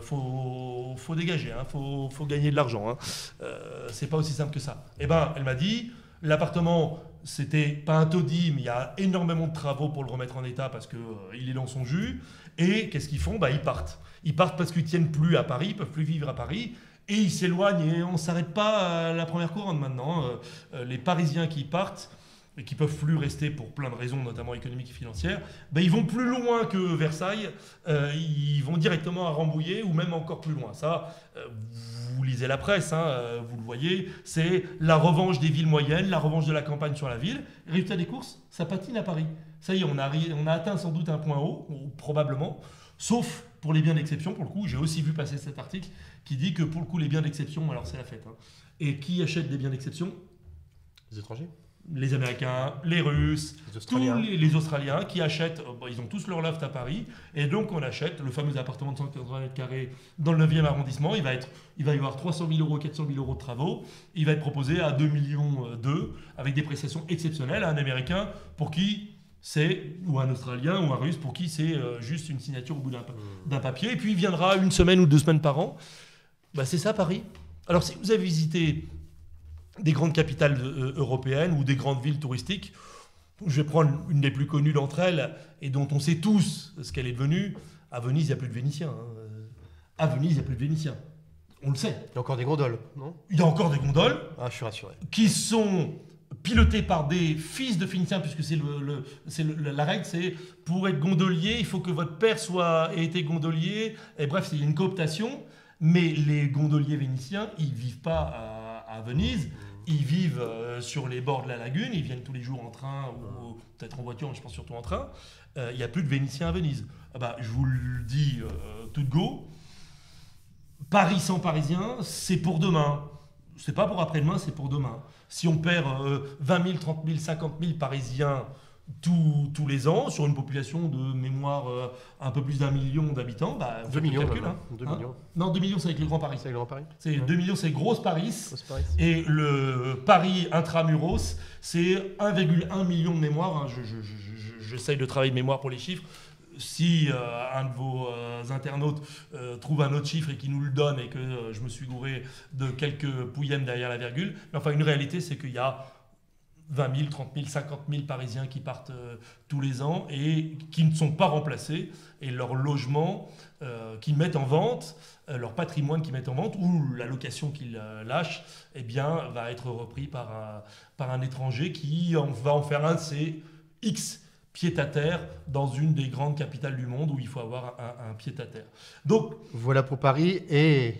Faut dégager, hein, faut gagner de l'argent. Hein. C'est pas aussi simple que ça. Eh ben, elle m'a dit, l'appartement, c'était pas un taudis, mais il y a énormément de travaux pour le remettre en état parce que il est dans son jus. Et qu'est-ce qu'ils font ? Ils partent. Ils partent parce qu'ils tiennent plus à Paris, ils peuvent plus vivre à Paris. Et ils s'éloignent et on ne s'arrête pas à la première couronne maintenant. Les Parisiens qui partent et qui peuvent plus rester pour plein de raisons, notamment économiques et financières, ils vont plus loin que Versailles, ils vont directement à Rambouillet ou même encore plus loin. Ça, vous lisez la presse, hein, vous le voyez, c'est la revanche des villes moyennes, la revanche de la campagne sur la ville. Résultat des courses, ça patine à Paris. Ça y est, on a atteint sans doute un point haut, ou probablement, sauf pour les biens d'exception. Pour le coup, j'ai aussi vu passer cet article qui dit que pour le coup, les biens d'exception, alors c'est la fête. Hein. Et qui achète des biens d'exception ? Les étrangers ? Les Américains, les Russes, tous les Australiens qui achètent, ils ont tous leur loft à Paris, et donc on achète le fameux appartement de 180 mètres carrés dans le 9e arrondissement. Il va y avoir 300 000 euros, 400 000 euros de travaux. Il va être proposé à 2,2 millions avec des prestations exceptionnelles à un Américain pour qui c'est, ou un Australien ou un Russe pour qui c'est juste une signature au bout d'un papier. Et puis il viendra 1 semaine ou 2 semaines par an. C'est ça Paris. Alors si vous avez visité des grandes capitales européennes ou des grandes villes touristiques, je vais prendre une des plus connues d'entre elles et dont on sait tous ce qu'elle est devenue. À Venise, il n'y a plus de Vénitiens. Hein. À Venise, il n'y a plus de Vénitiens. On le sait. Il y a encore des gondoles, non ? Il y a encore des gondoles. Ah, je suis rassuré. Qui sont pilotées par des fils de Phéniciens, puisque c'est la règle, c'est pour être gondolier, il faut que votre père ait été gondolier. Et bref, c'est une cooptation. Mais les gondoliers vénitiens, ils ne vivent pas à Venise. Ils vivent sur les bords de la lagune, ils viennent tous les jours en train, ou peut-être en voiture, mais je pense surtout en train. Il n'y a plus de Vénitiens à Venise. Je vous le dis tout de go, Paris sans Parisiens, c'est pour demain. C'est pas pour après-demain, c'est pour demain. Si on perd 20 000, 30 000, 50 000 Parisiens tous les ans, sur une population de mémoire un peu plus d'1 million d'habitants, 2 millions, calcul, hein. 2 millions. Non, 2 millions, c'est avec le Grand Paris. C'est avec le Grand Paris. 2 millions, c'est Grosse Paris. Paris. Et le Paris intramuros, c'est 1,1 million de mémoire. Hein. J'essaye de travailler de mémoire pour les chiffres. Si un de vos internautes trouve un autre chiffre et qui nous le donne et que je me suis gouré de quelques pouillèmes derrière la virgule, mais enfin, une réalité, c'est qu'il y a 20 000, 30 000, 50 000 Parisiens qui partent tous les ans et qui ne sont pas remplacés, et leur logement qu'ils mettent en vente, leur patrimoine qu'ils mettent en vente, ou la location qu'ils lâchent, va être repris par un étranger qui va en faire un de ses X pied-à-terre dans une des grandes capitales du monde où il faut avoir un pied-à-terre. Donc, voilà pour Paris et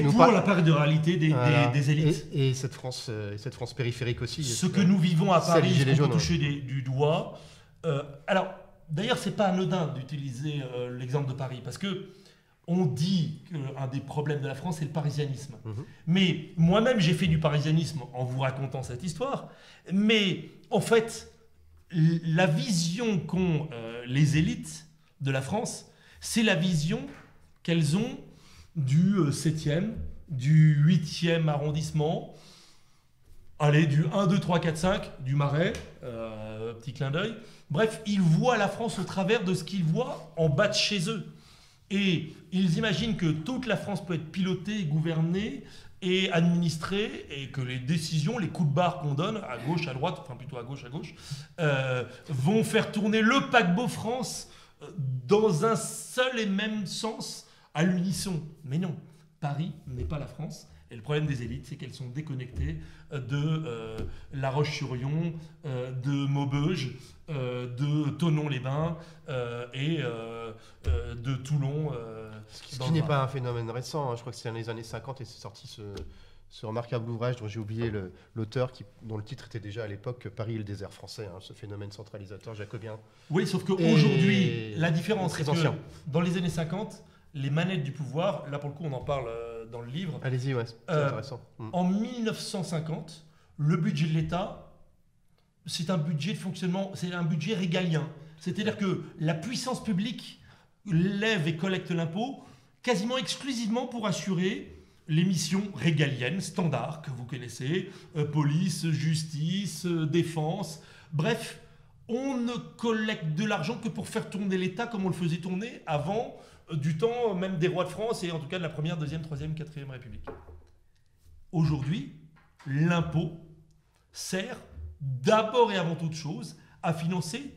pour la part de réalité des élites. Et cette France périphérique aussi. Ce que nous vivons à Paris, ce qu'on peut toucher du doigt. Alors, d'ailleurs, c'est pas anodin d'utiliser l'exemple de Paris, parce que on dit qu'un des problèmes de la France, c'est le parisianisme. Mais moi-même, j'ai fait du parisianisme en vous racontant cette histoire. Mais en fait, la vision qu'ont les élites de la France, c'est la vision qu'elles ont du 7e, du 8e arrondissement, allez, du 1, 2, 3, 4, 5, du Marais, petit clin d'œil. Bref, ils voient la France au travers de ce qu'ils voient en bas de chez eux. Et ils imaginent que toute la France peut être pilotée, gouvernée et administrée, et que les décisions, les coups de barre qu'on donne, à gauche, à droite, enfin plutôt à gauche, vont faire tourner le paquebot France dans un seul et même sens, à l'unisson. Mais non, Paris n'est pas la France. Et le problème des élites, c'est qu'elles sont déconnectées de La Roche-sur-Yon, de Maubeuge, de Thonon-les-Bains et de Toulon. Ce qui n'est pas un phénomène récent. Hein. Je crois que c'est dans les années 50 et c'est sorti ce remarquable ouvrage dont j'ai oublié l'auteur, dont le titre était déjà à l'époque « Paris et le désert français hein, », ce phénomène centralisateur jacobien. Oui, sauf qu'aujourd'hui, la différence, c'est que dans les années 50, les manettes du pouvoir, là pour le coup on en parle dans le livre. Allez-y, ouais, c'est intéressant. En 1950, le budget de l'État, c'est un budget de fonctionnement, c'est un budget régalien. C'est-à-dire que la puissance publique lève et collecte l'impôt quasiment exclusivement pour assurer les missions régaliennes, standards, que vous connaissez, police, justice, défense, bref, on ne collecte de l'argent que pour faire tourner l'État comme on le faisait tourner avant du temps même des rois de France et en tout cas de la première, deuxième, troisième, quatrième République. Aujourd'hui, l'impôt sert d'abord et avant toute chose à financer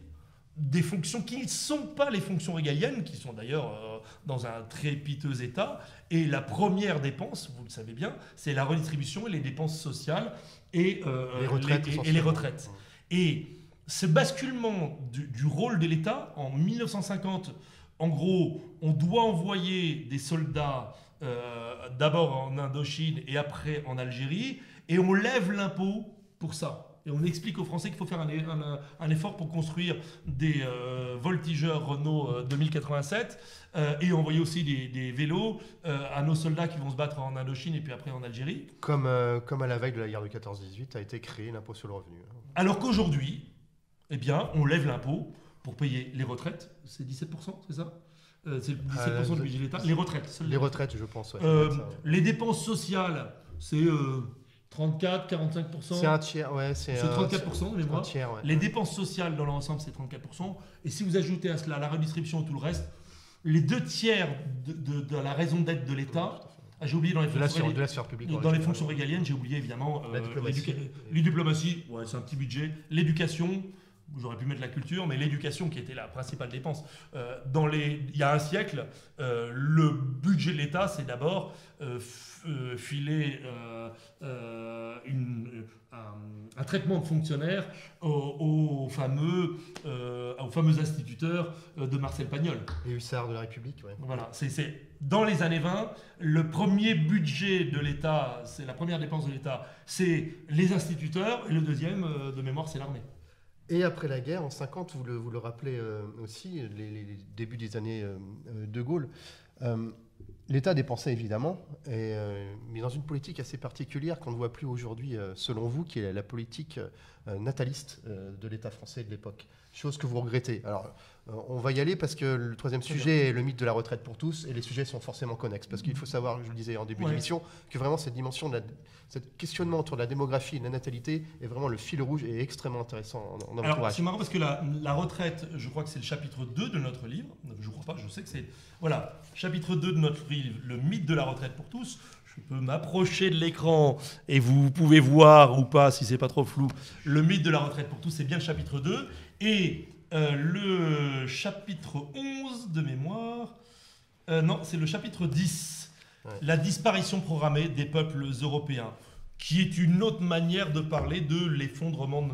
des fonctions qui ne sont pas les fonctions régaliennes, qui sont d'ailleurs dans un très piteux état. Et la première dépense, vous le savez bien, c'est la redistribution et les dépenses sociales et les retraites. Et ce basculement du rôle de l'État, en 1950, en gros, on doit envoyer des soldats d'abord en Indochine et après en Algérie, et on lève l'impôt pour ça. Et on explique aux Français qu'il faut faire un effort pour construire des voltigeurs Renault 2087 et envoyer aussi des vélos à nos soldats qui vont se battre en Indochine et puis après en Algérie. Comme à la veille de la guerre de 14-18 a été créé l'impôt sur le revenu. Alors qu'aujourd'hui, eh bien, on lève l'impôt pour payer les retraites. C'est 17%, c'est ça c'est 17% du budget de l'État. Les retraites. Les retraites, je pense. Ouais, les dépenses sociales, c'est 34, 45%. C'est un tiers, ouais. C'est 34% de mémoire. Tiers, ouais. Les dépenses sociales dans l'ensemble, c'est 34%. Et si vous ajoutez à cela la redistribution et tout le reste, les 2 tiers de la raison d'être de l'État, j'ai oublié dans les fonctions publique. Dans les fonctions régaliennes, j'ai oublié évidemment les diplomaties, ouais, c'est un petit budget. L'éducation, j'aurais pu mettre la culture, mais l'éducation qui était la principale dépense. Il y a un siècle, le budget de l'État, c'est d'abord filer un traitement de fonctionnaires aux fameux instituteurs de Marcel Pagnol. Les hussards de la République, ouais. Voilà, c'est dans les années 20, le premier budget de l'État, c'est la première dépense de l'État, c'est les instituteurs, et le deuxième, de mémoire, c'est l'armée. Et après la guerre, en 50, vous le rappelez aussi, les débuts des années de Gaulle, l'État dépensait évidemment, mais dans une politique assez particulière qu'on ne voit plus aujourd'hui, selon vous, qui est la politique nataliste de l'État français de l'époque. Chose que vous regrettez. Alors, on va y aller parce que le troisième sujet est le mythe de la retraite pour tous, et les sujets sont forcément connexes. Parce qu'il faut savoir, je le disais en début d'émission, que vraiment cette dimension, ce questionnement autour de la démographie et de la natalité est vraiment le fil rouge et extrêmement intéressant dans votre ouvrage. C'est marrant parce que la retraite, je crois que c'est le chapitre 2 de notre livre. Je ne crois pas, je sais que c'est... Voilà, chapitre 2 de notre livre, le mythe de la retraite pour tous. Je peux m'approcher de l'écran et vous pouvez voir ou pas, si c'est pas trop flou, le mythe de la retraite pour tous, c'est bien le chapitre 2. Et le chapitre 11 de mémoire, non, c'est le chapitre 10, la disparition programmée des peuples européens, qui est une autre manière de parler de l'effondrement de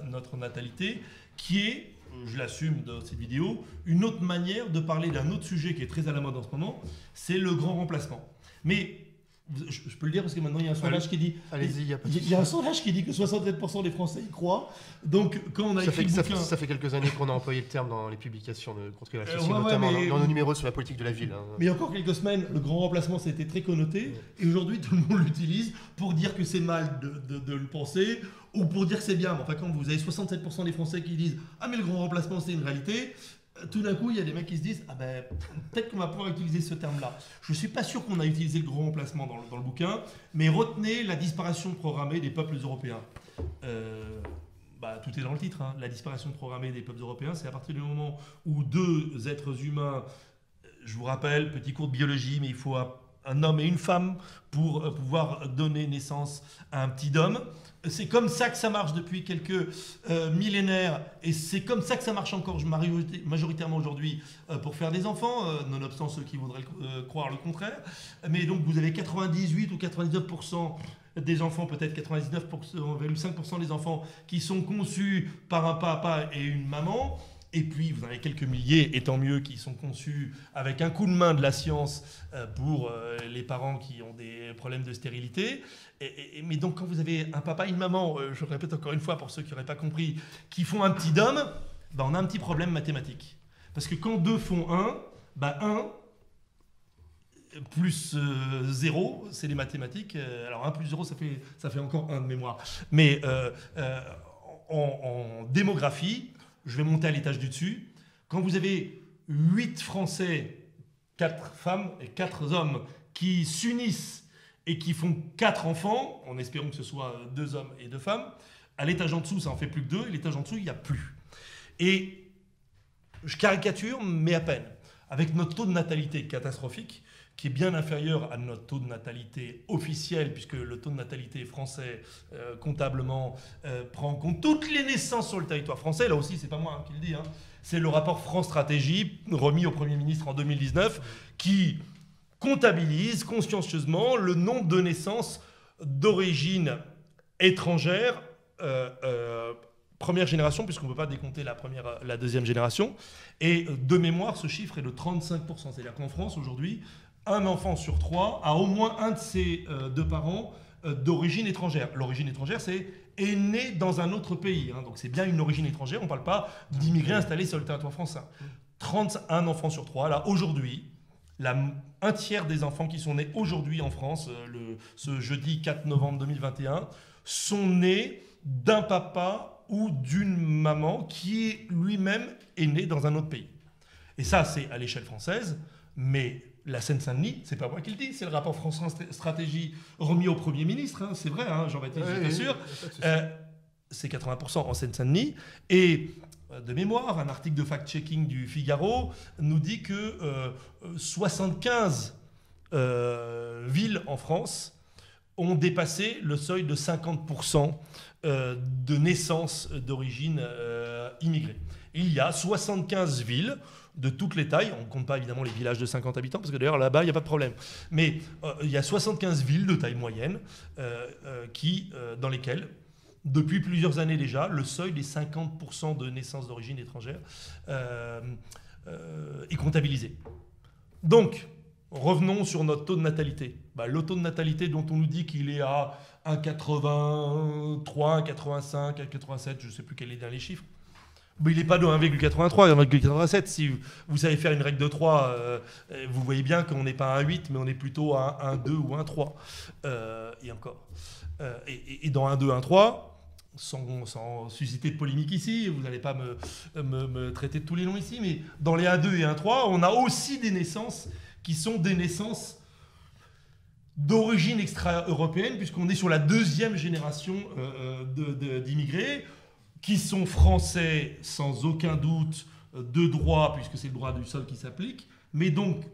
notre natalité, qui est, je l'assume dans cette vidéo, une autre manière de parler d'un autre sujet qui est très à la mode en ce moment, c'est le grand remplacement. Mais je peux le dire parce que maintenant il y a un sondage qui dit. Allez-y, il y a un sondage qui dit que 67% des Français y croient. Donc quand on a écrit le bouquin, ça fait quelques années qu'on a employé le terme dans les publications de contre la notamment dans nos numéros sur la politique de la ville. Mais il y a encore quelques semaines, le grand remplacement c'était très connoté, et aujourd'hui tout le monde l'utilise pour dire que c'est mal de le penser ou pour dire que c'est bien. Enfin, quand vous avez 67% des Français qui disent ah mais le grand remplacement c'est une réalité. Tout d'un coup, il y a des mecs qui se disent ah ben, peut-être qu'on va pouvoir utiliser ce terme-là. Je ne suis pas sûr qu'on a utilisé le grand remplacement dans le bouquin, mais retenez la disparition programmée des peuples européens. Tout est dans le titre. Hein. La disparition programmée des peuples européens, c'est à partir du moment où 2 êtres humains, je vous rappelle, petit cours de biologie, mais il faut un homme et une femme pour pouvoir donner naissance à un petit homme. C'est comme ça que ça marche depuis quelques millénaires, et c'est comme ça que ça marche encore majoritairement aujourd'hui pour faire des enfants, nonobstant ceux qui voudraient croire le contraire. Mais donc vous avez 98 ou 99% des enfants, peut-être 99,5% des enfants qui sont conçus par un papa et une maman. Et puis, vous en avez quelques milliers, et tant mieux, qui sont conçus avec un coup de main de la science pour les parents qui ont des problèmes de stérilité. Mais donc, quand vous avez un papa et une maman, je le répète encore une fois pour ceux qui n'auraient pas compris, qui font un petit homme, on a un petit problème mathématique. Parce que quand 2 font 1, 1 plus 0, c'est les mathématiques. Alors 1 plus 0, ça fait encore 1 de mémoire. Mais en démographie, je vais monter à l'étage du dessus, quand vous avez 8 Français, 4 femmes et 4 hommes qui s'unissent et qui font 4 enfants, en espérant que ce soit 2 hommes et 2 femmes, à l'étage en dessous, ça en fait plus que 2, et l'étage en dessous, il n'y a plus. Et je caricature, mais à peine. Avec notre taux de natalité catastrophique, qui est bien inférieur à notre taux de natalité officiel, puisque le taux de natalité français, comptablement, prend en compte toutes les naissances sur le territoire français. Là aussi, c'est pas moi qui le dis, hein. C'est le rapport France Stratégie, remis au Premier ministre en 2019, qui comptabilise consciencieusement le nombre de naissances d'origine étrangère, première génération, puisqu'on ne peut pas décompter la deuxième génération. Et de mémoire, ce chiffre est de 35%. C'est-à-dire qu'en France, aujourd'hui, un enfant sur 3 a au moins un de ses 2 parents d'origine étrangère. L'origine étrangère, c'est est né dans un autre pays. Hein. Donc c'est bien une origine étrangère. On ne parle pas d'immigrés installés sur le territoire français. 31 enfants sur 3. Là, aujourd'hui, un tiers des enfants qui sont nés aujourd'hui en France, ce jeudi 4 novembre 2021, sont nés d'un papa ou d'une maman qui lui-même est né dans un autre pays. Et ça, c'est à l'échelle française, mais la Seine-Saint-Denis, c'est pas moi qui le dis, c'est le rapport France Stratégie remis au Premier ministre, hein, c'est vrai, hein, Jean-Baptiste, j'étais sûr. C'est 80% en Seine-Saint-Denis. Et de mémoire, un article de fact-checking du Figaro nous dit que 75 villes en France ont dépassé le seuil de 50% de naissances d'origine immigrée. Il y a 75 villes de toutes les tailles, on ne compte pas évidemment les villages de 50 habitants, parce que d'ailleurs là-bas, il n'y a pas de problème. Mais il y a 75 villes de taille moyenne dans lesquelles, depuis plusieurs années déjà, le seuil des 50% de naissances d'origine étrangère est comptabilisé. Donc, revenons sur notre taux de natalité. Le taux de natalité dont on nous dit qu'il est à 1,83, 1,85, 1,87, je ne sais plus quel est le dernier chiffre. Il n'est pas de 1,83, 1,87. Si vous savez faire une règle de 3, vous voyez bien qu'on n'est pas à 1,8, mais on est plutôt à 1,2 ou 1,3. Et encore. Et dans 1,2, 1,3, sans susciter de polémique ici, vous n'allez pas me traiter de tous les noms ici, mais dans les 1,2 et 1,3, on a aussi des naissances qui sont des naissances d'origine extra-européenne, puisqu'on est sur la deuxième génération d'immigrés, qui sont français sans aucun doute de droit, puisque c'est le droit du sol qui s'applique. Mais donc,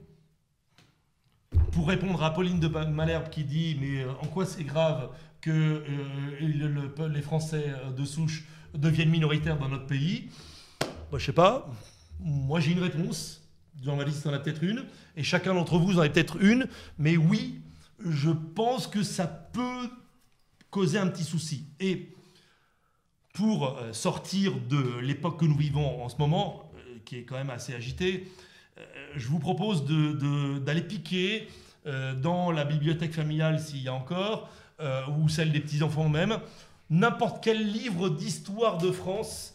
pour répondre à Pauline de Malherbe qui dit « Mais en quoi c'est grave que les Français de souche deviennent minoritaires dans notre pays ?» Je ne sais pas. Moi, j'ai une réponse. Jean-Baptiste en a peut-être une. Et chacun d'entre vous en a peut-être une. Mais oui, je pense que ça peut causer un petit souci. Et pour sortir de l'époque que nous vivons en ce moment, qui est quand même assez agitée, je vous propose d'aller piquer dans la bibliothèque familiale, s'il y a encore, ou celle des petits-enfants même, n'importe quel livre d'histoire de France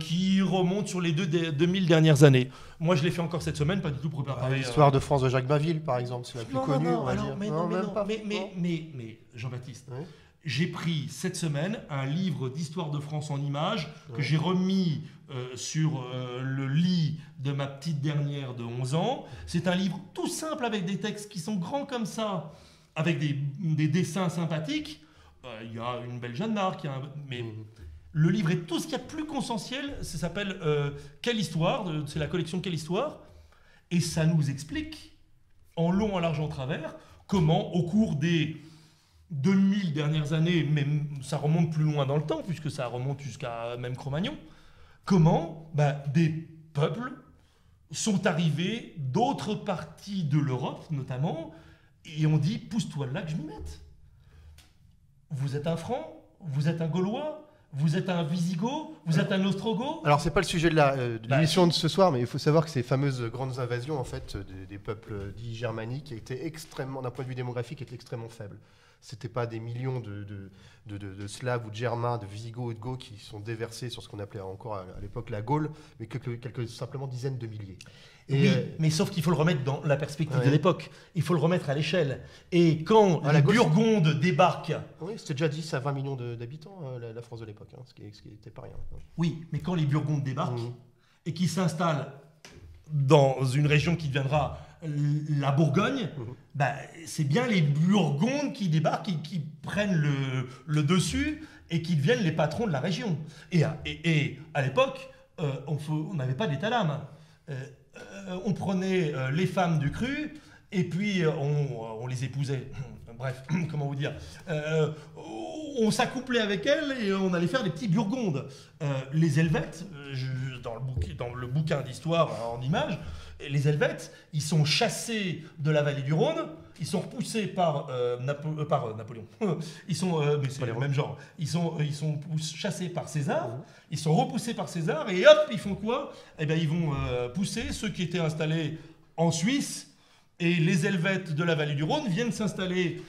qui remonte sur les 2000 dernières années. Moi, je l'ai fait encore cette semaine, pas du tout pour préparer... L'histoire de France de Jacques Bainville, par exemple, c'est la plus connue, on va dire. Mais Jean-Baptiste... Oui. J'ai pris cette semaine un livre d'histoire de France en images que j'ai remis sur le lit de ma petite dernière de 11 ans. C'est un livre tout simple avec des textes qui sont grands comme ça, avec des dessins sympathiques. Il y a une belle Jeanne d'Arc, mais le livre est tout ce qu'il y a de plus conscientiel. Ça s'appelle Quelle histoire, c'est la collection Quelle histoire. Et ça nous explique, en long, en large, en travers, comment au cours des 2000 dernières années, mais ça remonte plus loin dans le temps, puisque ça remonte jusqu'à même Cro-Magnon, comment des peuples sont arrivés d'autres parties de l'Europe, notamment, et on dit « pousse-toi là que je m'y mette ». Vous êtes un Franc, vous êtes un Gaulois, vous êtes un Visigoth, vous êtes un Ostrogoth. Alors, c'est pas le sujet de l'émission de ce soir, mais il faut savoir que ces fameuses grandes invasions, en fait, des peuples dits germaniques, étaient extrêmement, d'un point de vue démographique, étaient extrêmement faibles. C'était pas des millions de Slaves ou de Germains, de Visigoths ou de Goths qui sont déversés sur ce qu'on appelait encore à l'époque la Gaule, mais quelques simplement dizaines de milliers. Oui, mais sauf qu'il faut le remettre dans la perspective de l'époque. Il faut le remettre à l'échelle. Et quand les Burgondes débarquent... Oui, c'était déjà 10 à 20 millions d'habitants, la France de l'époque, ce qui n'était pas rien. Oui, mais quand les Burgondes débarquent et qui s'installent dans une région qui deviendra la Bourgogne, c'est bien les Burgondes qui débarquent, qui prennent le dessus et qui deviennent les patrons de la région. Et à l'époque, on n'avait pas d'état d'âme. On prenait les femmes du cru et puis on les épousait. Bref, comment vous dire, on s'accouplait avec elles et on allait faire des petits Burgondes. Les Helvètes, dans le bouquin d'histoire en images, les Helvètes, ils sont chassés de la vallée du Rhône, ils sont repoussés par Napoléon. Ils sont, mais c'est le même genre. Ils sont chassés par César, ils sont repoussés par César et hop, ils font quoi? Eh bien, ils vont pousser ceux qui étaient installés en Suisse. Et les Helvètes de la vallée du Rhône viennent s'installer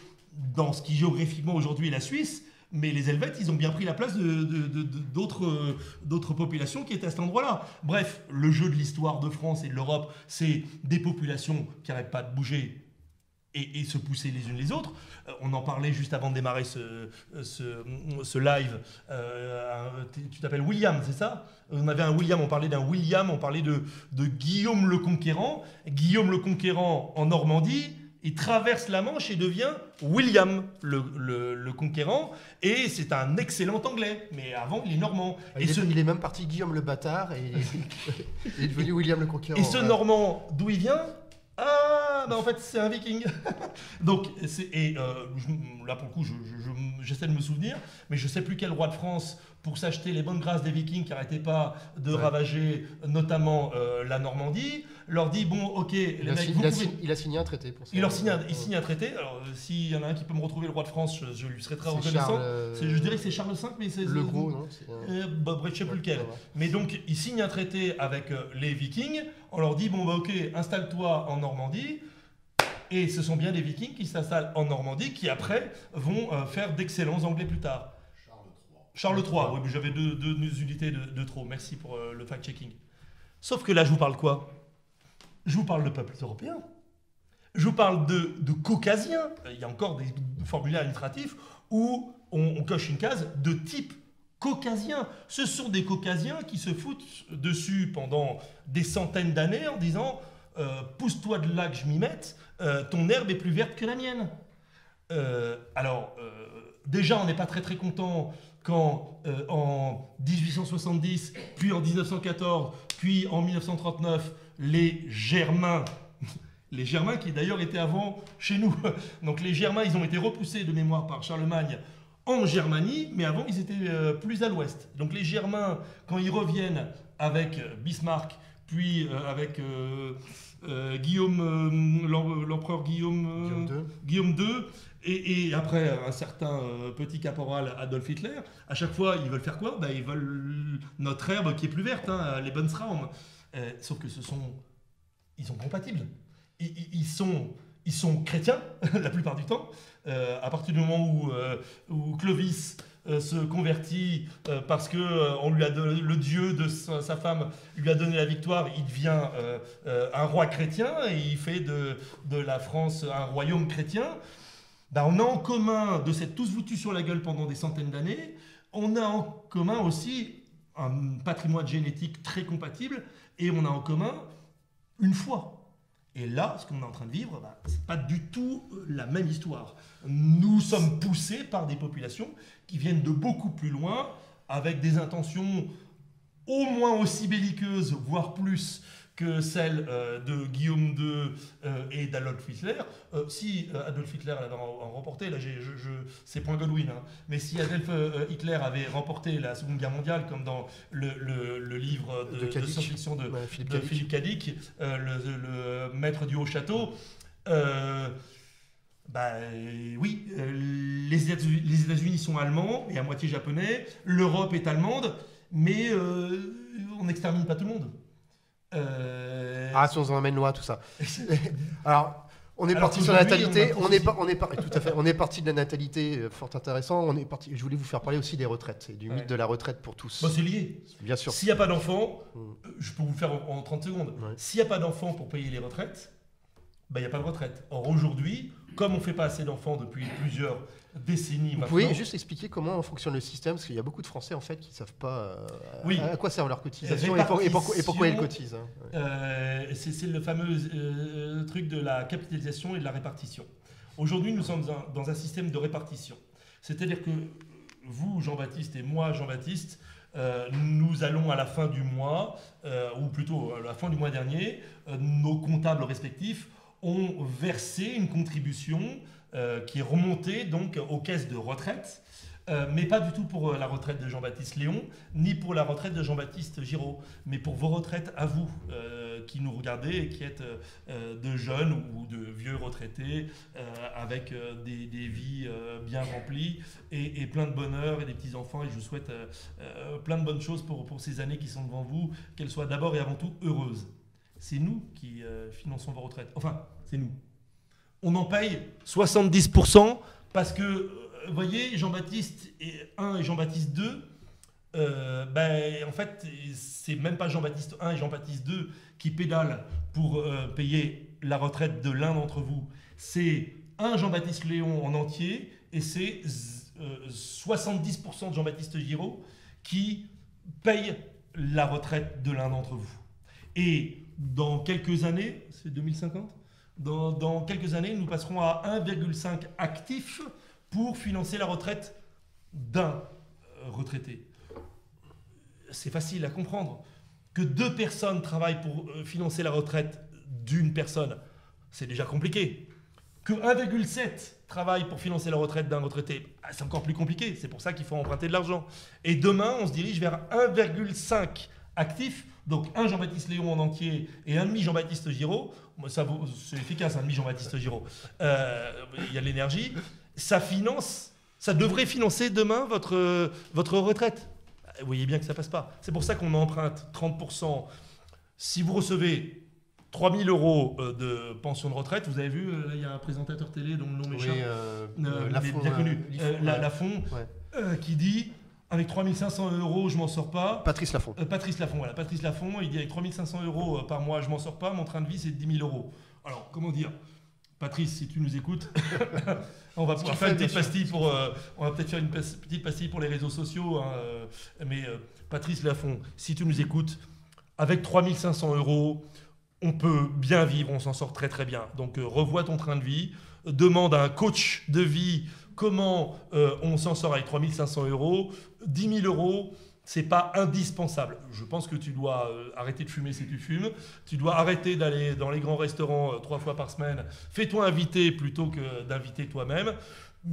dans ce qui géographiquement aujourd'hui est la Suisse, mais les Helvètes, ils ont bien pris la place d'autres populations qui étaient à cet endroit-là. Bref, le jeu de l'histoire de France et de l'Europe, c'est des populations qui n'arrêtent pas de bouger et se pousser les unes les autres. On en parlait juste avant de démarrer ce live. Tu t'appelles William, c'est ça? On avait un William, on parlait d'un William, on parlait de Guillaume le Conquérant. Guillaume le Conquérant en Normandie, il traverse la Manche et devient William le Conquérant. Et c'est un excellent anglais, mais avant il est normand. Il est même parti Guillaume le Bâtard et il est devenu William le Conquérant. Et ce Normand, d'où il vient? Ah, en fait, c'est un viking. Donc, là, pour le coup, j'essaie de me souvenir, mais je ne sais plus quel roi de France, pour s'acheter les bonnes grâces des vikings qui n'arrêtés pas de ravager notamment la Normandie, leur dit, bon, ok, il a signé un traité pour ça. Il signe un traité. Alors, s'il y en a un qui peut me retrouver le roi de France, je lui serais très reconnaissant. Je dirais que c'est Charles V, mais c'est... Le Gros, non bref, je ne sais plus lequel. Mais donc, il signe un traité avec les vikings. On leur dit, bon, ok, installe-toi en Normandie. Et ce sont bien des vikings qui s'installent en Normandie, qui après vont faire d'excellents Anglais plus tard. Charles III, oui, mais j'avais deux unités de trop. Merci pour le fact-checking. Sauf que là, je vous parle quoi? Je vous parle de peuples européens. Je vous parle de caucasiens. Il y a encore des formulaires administratifs où on coche une case de type caucasien. Ce sont des caucasiens qui se foutent dessus pendant des centaines d'années en disant pousse-toi de là que je m'y mette, ton herbe est plus verte que la mienne. Déjà, on n'est pas très très content quand en 1870, puis en 1914, puis en 1939, les Germains qui d'ailleurs étaient avant chez nous, donc les Germains, ils ont été repoussés de mémoire par Charlemagne en Germanie, mais avant ils étaient plus à l'ouest. Donc les Germains, quand ils reviennent avec Bismarck, puis avec l'empereur Guillaume II, et après un certain petit caporal Adolf Hitler, à chaque fois ils veulent faire quoi? Ils veulent notre herbe qui est plus verte, les Lebensraum. Sauf que ils sont compatibles. Ils sont chrétiens la plupart du temps. À partir du moment où Clovis se convertit parce que on lui a donné, le dieu de sa femme lui a donné la victoire, il devient un roi chrétien et il fait de la France un royaume chrétien. On a en commun de s'être tous foutus sur la gueule pendant des centaines d'années. On a en commun aussi un patrimoine génétique très compatible et on a en commun une foi. Et là, ce qu'on est en train de vivre, c'est pas du tout la même histoire. Nous sommes poussés par des populations qui viennent de beaucoup plus loin, avec des intentions au moins aussi belliqueuses, voire plus, que celles de Guillaume II et d'Adolf Hitler. Si Adolf Hitler avait remporté, là c'est point Godwin, mais si Adolf Hitler avait remporté la Seconde Guerre mondiale, comme dans le livre de science-fiction de Philippe Cadic, le maître du Haut-Château, oui, les États-Unis sont allemands et à moitié japonais, l'Europe est allemande, mais on n'extermine pas tout le monde. Si on en emmène loin, tout ça. Alors, On est Alors parti sur la qu'aujourd'hui, natalité, on a tout à fait, on est parti de la natalité, fort intéressant. Je voulais vous faire parler aussi des retraites et du mythe de la retraite pour tous. Bon, c'est lié. Bien sûr. S'il n'y a pas d'enfants, je peux vous le faire en 30 secondes. Ouais. S'il n'y a pas d'enfants pour payer les retraites, il n'y a pas de retraite. Or, aujourd'hui, comme on ne fait pas assez d'enfants depuis plusieurs décennies Vous maintenant... pouvez juste expliquer comment fonctionne le système, parce qu'il y a beaucoup de Français en fait qui ne savent pas Oui. à quoi servent leurs cotisations et pourquoi ils cotisent. Hein. C'est le fameux truc de la capitalisation et de la répartition. Aujourd'hui, nous sommes dans un système de répartition. C'est-à-dire que vous, Jean-Baptiste, et moi, Jean-Baptiste, nous allons à la fin du mois, ou plutôt à la fin du mois dernier, nos comptables respectifs ont versé une contribution qui est remontée donc aux caisses de retraite, mais pas du tout pour la retraite de Jean-Baptiste Léon, ni pour la retraite de Jean-Baptiste Giraud, mais pour vos retraites à vous, qui nous regardez et qui êtes de jeunes ou de vieux retraités, avec des vies bien remplies et plein de bonheur et des petits-enfants. Et je vous souhaite plein de bonnes choses pour ces années qui sont devant vous, qu'elles soient d'abord et avant tout heureuses. C'est nous qui finançons vos retraites. Enfin, c'est nous. On en paye 70% parce que, vous voyez, Jean-Baptiste 1 et Jean-Baptiste 2, en fait, c'est même pas Jean-Baptiste 1 et Jean-Baptiste 2 qui pédalent pour payer la retraite de l'un d'entre vous. C'est un Jean-Baptiste Léon en entier et c'est 70% de Jean-Baptiste Giraud qui paye la retraite de l'un d'entre vous. Et dans quelques années, c'est 2050 ? Dans quelques années, nous passerons à 1,5 actifs pour financer la retraite d'un retraité. C'est facile à comprendre. Que 2 personnes travaillent pour financer la retraite d'une personne, c'est déjà compliqué. Que 1,7 travaille pour financer la retraite d'un retraité, c'est encore plus compliqué. C'est pour ça qu'il faut emprunter de l'argent. Et demain, on se dirige vers 1,5 actifs. Donc un Jean-Baptiste Léon en entier et un demi Jean-Baptiste Giraud, c'est efficace un demi Jean-Baptiste Giraud, il y a de l'énergie, ça devrait financer demain votre retraite. Vous voyez bien que ça passe pas. C'est pour ça qu'on emprunte 30%. Si vous recevez 3 000 euros de pension de retraite, vous avez vu, là il y a un présentateur télé dont le nom m'échappe, bien connu, Lafont, qui dit... Avec 3 500 euros, je m'en sors pas. Patrice Lafont. Patrice Lafont, il dit avec 3 500 euros par mois, je m'en sors pas. Mon train de vie, c'est 10 000 euros. Alors, comment dire, Patrice, si tu nous écoutes, on va pouvoir faire une petite pastille pour. On va peut-être faire une petite pastille pour les réseaux sociaux. Hein, mais Patrice Lafont, si tu nous écoutes, avec 3 500 euros, on peut bien vivre, on s'en sort très très bien. Donc, revois ton train de vie, demande à un coach de vie comment on s'en sort avec 3 500 euros. 10 000 euros, c'est pas indispensable. Je pense que tu dois arrêter de fumer si tu fumes. Tu dois arrêter d'aller dans les grands restaurants 3 fois par semaine. Fais-toi inviter plutôt que d'inviter toi-même.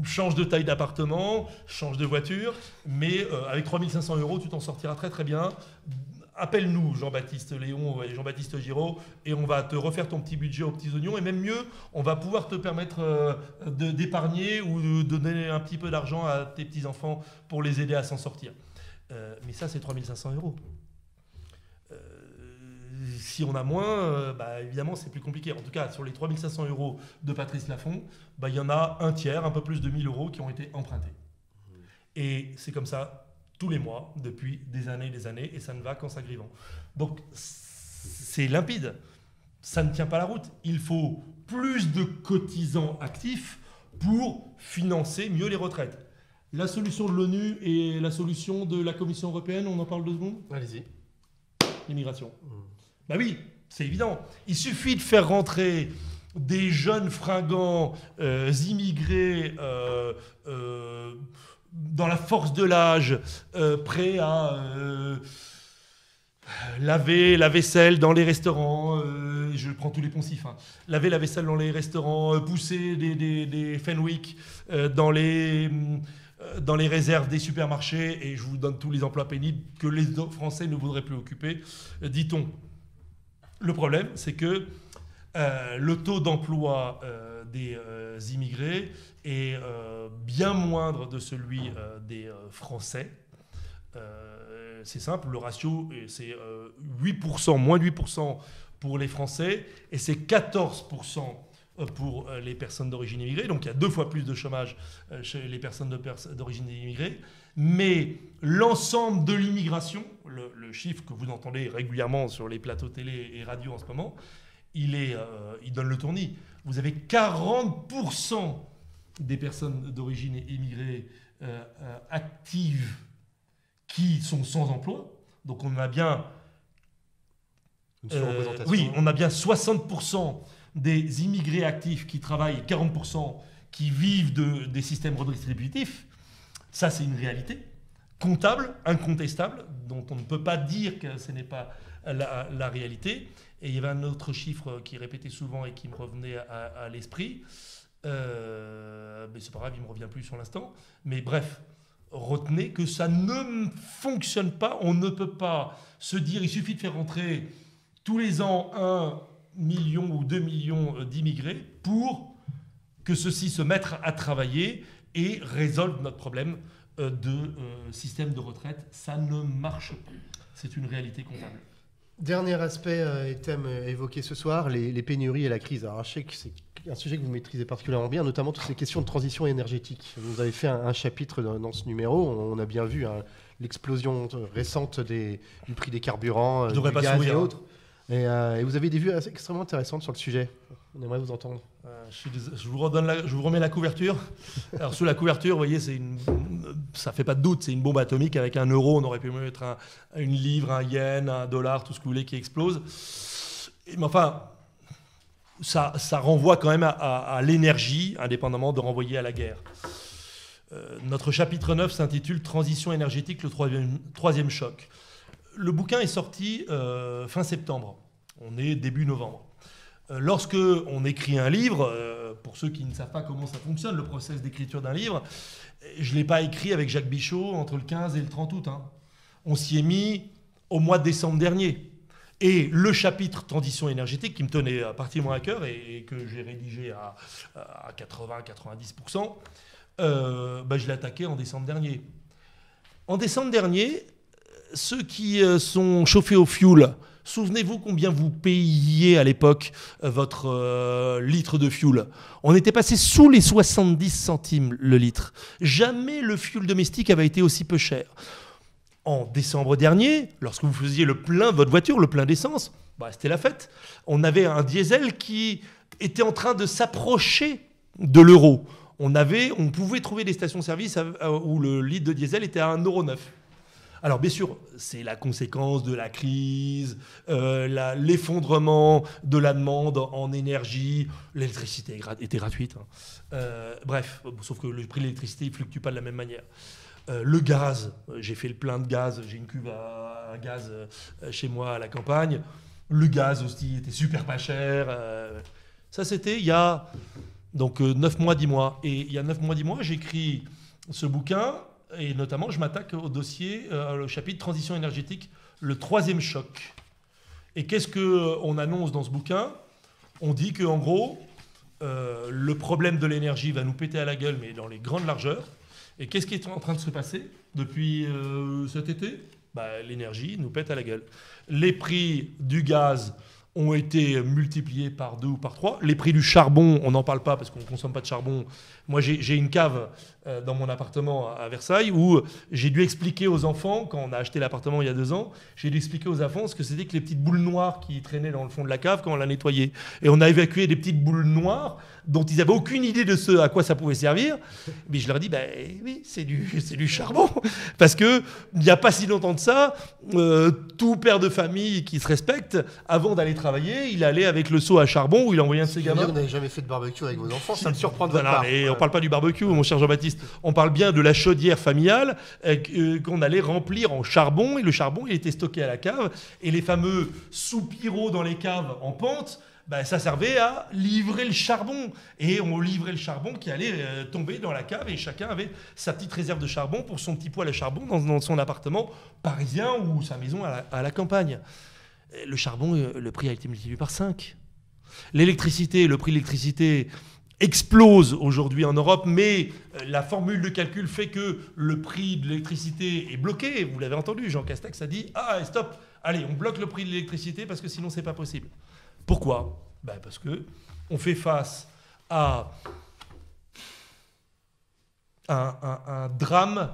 Change de taille d'appartement, change de voiture. Mais avec 3 500 euros, tu t'en sortiras très très bien. Appelle-nous Jean-Baptiste Léon et Jean-Baptiste Giraud et on va te refaire ton petit budget aux petits oignons et même mieux, on va pouvoir te permettre d'épargner ou de donner un petit peu d'argent à tes petits-enfants pour les aider à s'en sortir. Mais ça, c'est 3 500 euros. Si on a moins, évidemment, c'est plus compliqué. En tout cas, sur les 3 500 euros de Patrice Lafont, il y en a un tiers, un peu plus de 1 000 euros qui ont été empruntés. Et c'est comme ça tous les mois, depuis des années, et ça ne va qu'en s'aggravant. Donc, c'est limpide. Ça ne tient pas la route. Il faut plus de cotisants actifs pour financer mieux les retraites. La solution de l'ONU et la solution de la Commission européenne, on en parle 2 secondes ? Allez-y. L'immigration. Bah oui, c'est évident. Il suffit de faire rentrer des jeunes fringants immigrés dans la force de l'âge, prêts à laver la vaisselle dans les restaurants, je prends tous les poncifs, hein. Laver la vaisselle dans les restaurants, pousser des Fenwick dans les réserves des supermarchés, et je vous donne tous les emplois pénibles que les Français ne voudraient plus occuper, dit-on. Le problème, c'est que le taux d'emploi des immigrés est bien moindre de celui des Français. C'est simple, le ratio, c'est 8%, moins de 8% pour les Français, et c'est 14% pour les personnes d'origine immigrée. Donc il y a 2 fois plus de chômage chez les personnes d'origine immigrée. Mais l'ensemble de l'immigration, le chiffre que vous entendez régulièrement sur les plateaux télé et radio en ce moment, il donne le tournis. Vous avez 40% des personnes d'origine immigrée actives qui sont sans emploi. Donc on a bien... oui, on a bien 60% des immigrés actifs qui travaillent et 40% qui vivent des systèmes redistributifs. Ça, c'est une réalité comptable, incontestable, dont on ne peut pas dire que ce n'est pas la réalité. Et il y avait un autre chiffre qui est répété souvent et qui me revenait à l'esprit. Mais c'est pas grave, il ne me revient plus sur l'instant. Mais bref, retenez que ça ne fonctionne pas. On ne peut pas se dire il suffit de faire rentrer tous les ans 1 million ou 2 millions d'immigrés pour que ceux-ci se mettent à travailler et résolvent notre problème de système de retraite. Ça ne marche pas. C'est une réalité comptable. Dernier aspect et thème évoqué ce soir, les pénuries et la crise. Alors, je sais que c'est un sujet que vous maîtrisez particulièrement bien, notamment toutes ces questions de transition énergétique. Vous avez fait un chapitre dans ce numéro. On a bien vu l'explosion récente du prix des carburants, du gaz et autres. Et vous avez des vues extrêmement intéressantes sur le sujet. On aimerait vous entendre. Je vous remets la couverture. Alors sous la couverture, vous voyez, ça fait pas de doute, c'est une bombe atomique avec un euro. On aurait pu mettre une livre, un yen, un dollar, tout ce que vous voulez qui explose. Mais enfin, ça renvoie quand même à l'énergie, indépendamment de renvoyer à la guerre. Notre chapitre 9 s'intitule « Transition énergétique, le troisième choc ». Le bouquin est sorti fin septembre. On est début novembre. Lorsque on écrit un livre, pour ceux qui ne savent pas comment ça fonctionne, le process d'écriture d'un livre, je ne l'ai pas écrit avec Jacques Bichot entre le 15 et le 30 août. On s'y est mis au mois de décembre dernier. Et le chapitre transition énergétique, qui me tenait particulièrement à cœur et que j'ai rédigé à 80-90%, je l'ai attaqué en décembre dernier. En décembre dernier, ceux qui sont chauffés au fioul, souvenez-vous combien vous payiez à l'époque votre litre de fioul. On était passé sous les 70 centimes le litre. Jamais le fioul domestique avait été aussi peu cher. En décembre dernier, lorsque vous faisiez le plein de votre voiture, le plein d'essence, c'était la fête. On avait un diesel qui était en train de s'approcher de l'euro. On pouvait trouver des stations-service où le litre de diesel était à 1,09 €. Alors bien sûr, c'est la conséquence de la crise, l'effondrement de la demande en énergie. L'électricité était gratuite. Bref, sauf que le prix de l'électricité ne fluctue pas de la même manière. Le gaz, j'ai fait le plein de gaz, j'ai une cuve à gaz chez moi à la campagne. Le gaz aussi était super pas cher. Ça, c'était il y a 9 mois, 10 mois. Et il y a 9 mois, 10 mois, j'écris ce bouquin. Et notamment, je m'attaque au dossier, le chapitre transition énergétique, le troisième choc. Et qu'est-ce qu'on annonce dans ce bouquin? On dit qu'en gros, le problème de l'énergie va nous péter à la gueule, mais dans les grandes largeurs. Et qu'est-ce qui est en train de se passer depuis cet été? L'énergie nous pète à la gueule. Les prix du gaz ont été multipliés par 2 ou par 3. Les prix du charbon, on n'en parle pas parce qu'on ne consomme pas de charbon. Moi, j'ai une cave dans mon appartement à Versailles où j'ai dû expliquer aux enfants, quand on a acheté l'appartement il y a 2 ans, j'ai dû expliquer aux enfants ce que c'était que les petites boules noires qui traînaient dans le fond de la cave quand on l'a nettoyée. Et on a évacué des petites boules noires dont ils n'avaient aucune idée de à quoi ça pouvait servir. Mais je leur ai dit, oui, c'est du charbon. Parce qu'il n'y a pas si longtemps de ça, tout père de famille qui se respecte, avant d'aller travailler, il allait avec le seau à charbon où il envoyait un de ses gamins. Vous n'avez jamais fait de barbecue avec vos enfants, ça me surprend de votre part. Et on ne parle pas du barbecue, mon cher Jean-Baptiste. On parle bien de la chaudière familiale qu'on allait remplir en charbon. Et le charbon, il était stocké à la cave. Et les fameux soupiraux dans les caves en pente, ça servait à livrer le charbon. Et on livrait le charbon qui allait tomber dans la cave. Et chacun avait sa petite réserve de charbon pour son petit poêle à charbon dans son appartement parisien ou sa maison à la campagne. Le charbon, le prix a été multiplié par 5. L'électricité, le prix de l'électricité explose aujourd'hui en Europe, mais la formule de calcul fait que le prix de l'électricité est bloqué. Vous l'avez entendu, Jean Castex a dit « Ah, stop, allez, on bloque le prix de l'électricité parce que sinon, c'est pas possible. » Pourquoi ? Parce que on fait face à un drame.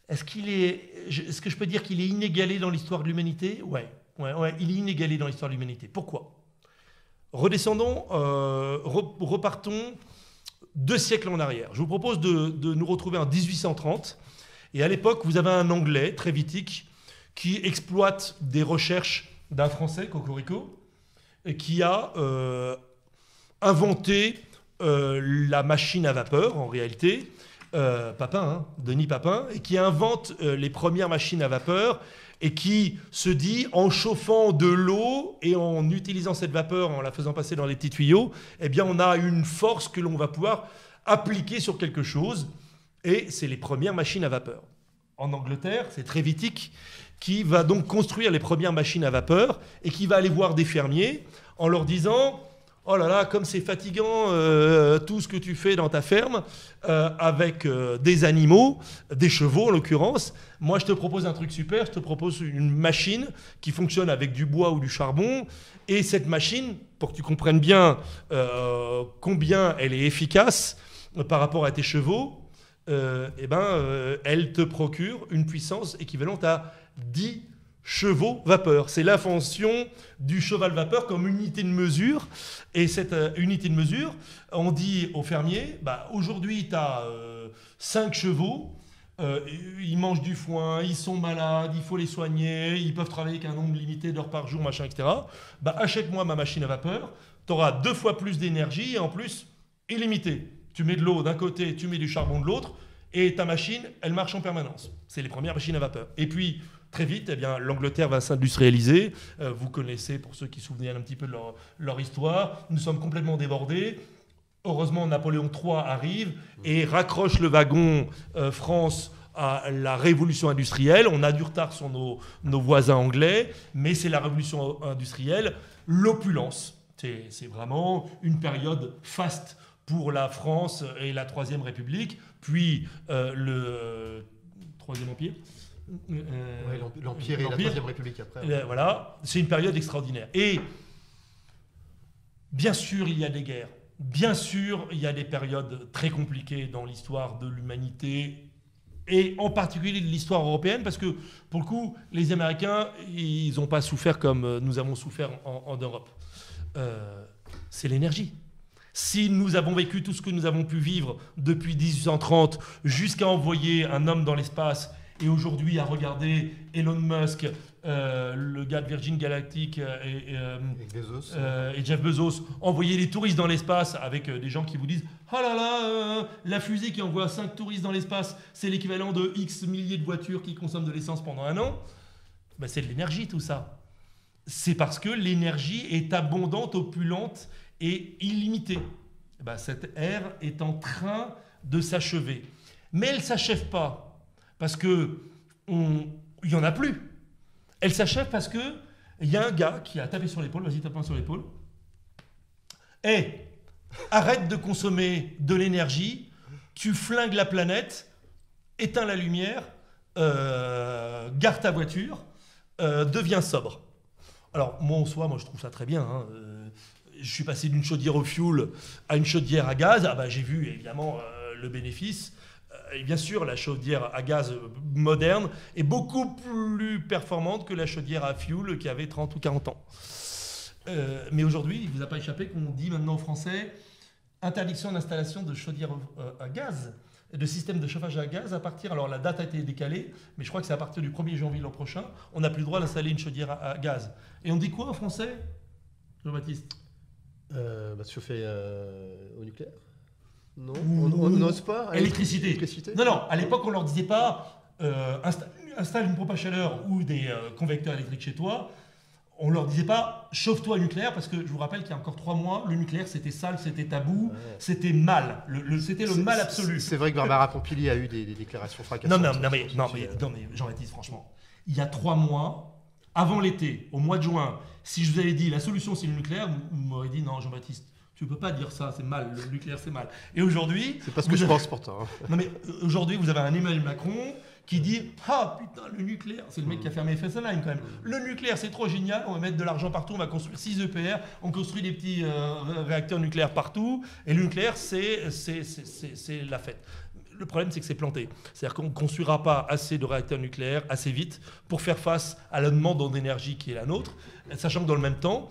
Est-ce que je peux dire qu'il est inégalé dans l'histoire de l'humanité ? Ouais, il est inégalé dans l'histoire de l'humanité. Pourquoi ? Redescendons, repartons 2 siècles en arrière. Je vous propose de nous retrouver en 1830. Et à l'époque, vous avez un Anglais, Trevithick, qui exploite des recherches d'un Français, Cocorico, et qui a inventé la machine à vapeur, en réalité, Papin, Denis Papin, et qui invente les premières machines à vapeur, et qui se dit, en chauffant de l'eau et en utilisant cette vapeur, en la faisant passer dans les petits tuyaux, eh bien, on a une force que l'on va pouvoir appliquer sur quelque chose, et c'est les premières machines à vapeur. En Angleterre, c'est Trevithick qui va donc construire les premières machines à vapeur et qui va aller voir des fermiers en leur disant « Oh là là, comme c'est fatigant tout ce que tu fais dans ta ferme avec des animaux, des chevaux en l'occurrence, moi je te propose un truc super, je te propose une machine qui fonctionne avec du bois ou du charbon et cette machine, pour que tu comprennes bien combien elle est efficace par rapport à tes chevaux, elle te procure une puissance équivalente à 10 chevaux vapeur. C'est l'invention du cheval vapeur comme unité de mesure. Et cette unité de mesure, on dit aux fermiers, aujourd'hui, tu as 5 chevaux, ils mangent du foin, ils sont malades, il faut les soigner, ils peuvent travailler qu'un nombre limité d'heures par jour, machin, etc. Achète-moi ma machine à vapeur, tu auras 2 fois plus d'énergie et en plus, illimité. Tu mets de l'eau d'un côté, tu mets du charbon de l'autre, et ta machine, elle marche en permanence. C'est les premières machines à vapeur. Et puis, très vite, l'Angleterre va s'industrialiser. Vous connaissez, pour ceux qui se souviennent un petit peu de leur histoire, nous sommes complètement débordés. Heureusement, Napoléon III arrive et raccroche le wagon France à la révolution industrielle. On a du retard sur nos voisins anglais, mais c'est la révolution industrielle, l'opulence. C'est vraiment une période faste pour la France et la Troisième République, puis le Troisième Empire. L'Empire et la Troisième République après. Voilà, c'est une période extraordinaire. Et bien sûr, il y a des guerres. Bien sûr, il y a des périodes très compliquées dans l'histoire de l'humanité et en particulier de l'histoire européenne, parce que pour le coup, les Américains, ils n'ont pas souffert comme nous avons souffert en Europe. C'est l'énergie. Si nous avons vécu tout ce que nous avons pu vivre depuis 1830 jusqu'à envoyer un homme dans l'espace et aujourd'hui à regarder Elon Musk, le gars de Virgin Galactic et Jeff Bezos envoyer les touristes dans l'espace avec des gens qui vous disent « Ah là là, la fusée qui envoie 5 touristes dans l'espace, c'est l'équivalent de X milliers de voitures qui consomment de l'essence pendant un an. » C'est de l'énergie tout ça. C'est parce que l'énergie est abondante, opulente et illimitée. Cette ère est en train de s'achever. Mais elle ne s'achève pas parce qu'il n'y en a plus. Elle s'achève parce qu'il y a un gars qui a tapé sur l'épaule, vas-y tape-moi sur l'épaule, arrête de consommer de l'énergie, tu flingues la planète, éteins la lumière, gare ta voiture, deviens sobre. Alors, moi, en soi, je trouve ça très bien. Je suis passé d'une chaudière au fioul à une chaudière à gaz. J'ai vu, évidemment, le bénéfice. Et bien sûr, la chaudière à gaz moderne est beaucoup plus performante que la chaudière à fioul qui avait 30 ou 40 ans. Mais aujourd'hui, il ne vous a pas échappé qu'on dit maintenant aux Français interdiction d'installation de chaudières à gaz, de système de chauffage à gaz à partir, alors la date a été décalée, mais je crois que c'est à partir du 1er janvier l'an prochain, on n'a plus le droit d'installer une chaudière à gaz. Et on dit quoi aux Français, Jean-Baptiste ? Se chauffer au nucléaire ? Non, on n'ose pas. Électricité. Non, à l'époque on leur disait pas installe une pompe à chaleur ou des convecteurs électriques chez toi. On leur disait pas chauffe-toi au nucléaire, parce que je vous rappelle qu'il y a encore 3 mois, le nucléaire c'était sale, c'était tabou, c'était mal. C'était le mal absolu. C'est vrai que Barbara Pompili a eu des déclarations fracassantes. Non, mais Jean-Baptiste, franchement, il y a 3 mois, avant l'été, au mois de juin, si je vous avais dit la solution c'est le nucléaire, vous m'aurez dit non, Jean-Baptiste, tu ne peux pas dire ça, c'est mal, le nucléaire c'est mal. Et aujourd'hui. C'est pas ce que je pense pourtant. Non, mais aujourd'hui, vous avez un Emmanuel Macron qui dit « Ah putain, le nucléaire !» C'est le mec qui a fermé Fessenheim quand même. « Le nucléaire, c'est trop génial, on va mettre de l'argent partout, on va construire 6 EPR, on construit des petits réacteurs nucléaires partout, et le nucléaire, c'est la fête. » Le problème, c'est que c'est planté. C'est-à-dire qu'on ne construira pas assez de réacteurs nucléaires assez vite pour faire face à la demande d'énergie qui est la nôtre, sachant que dans le même temps,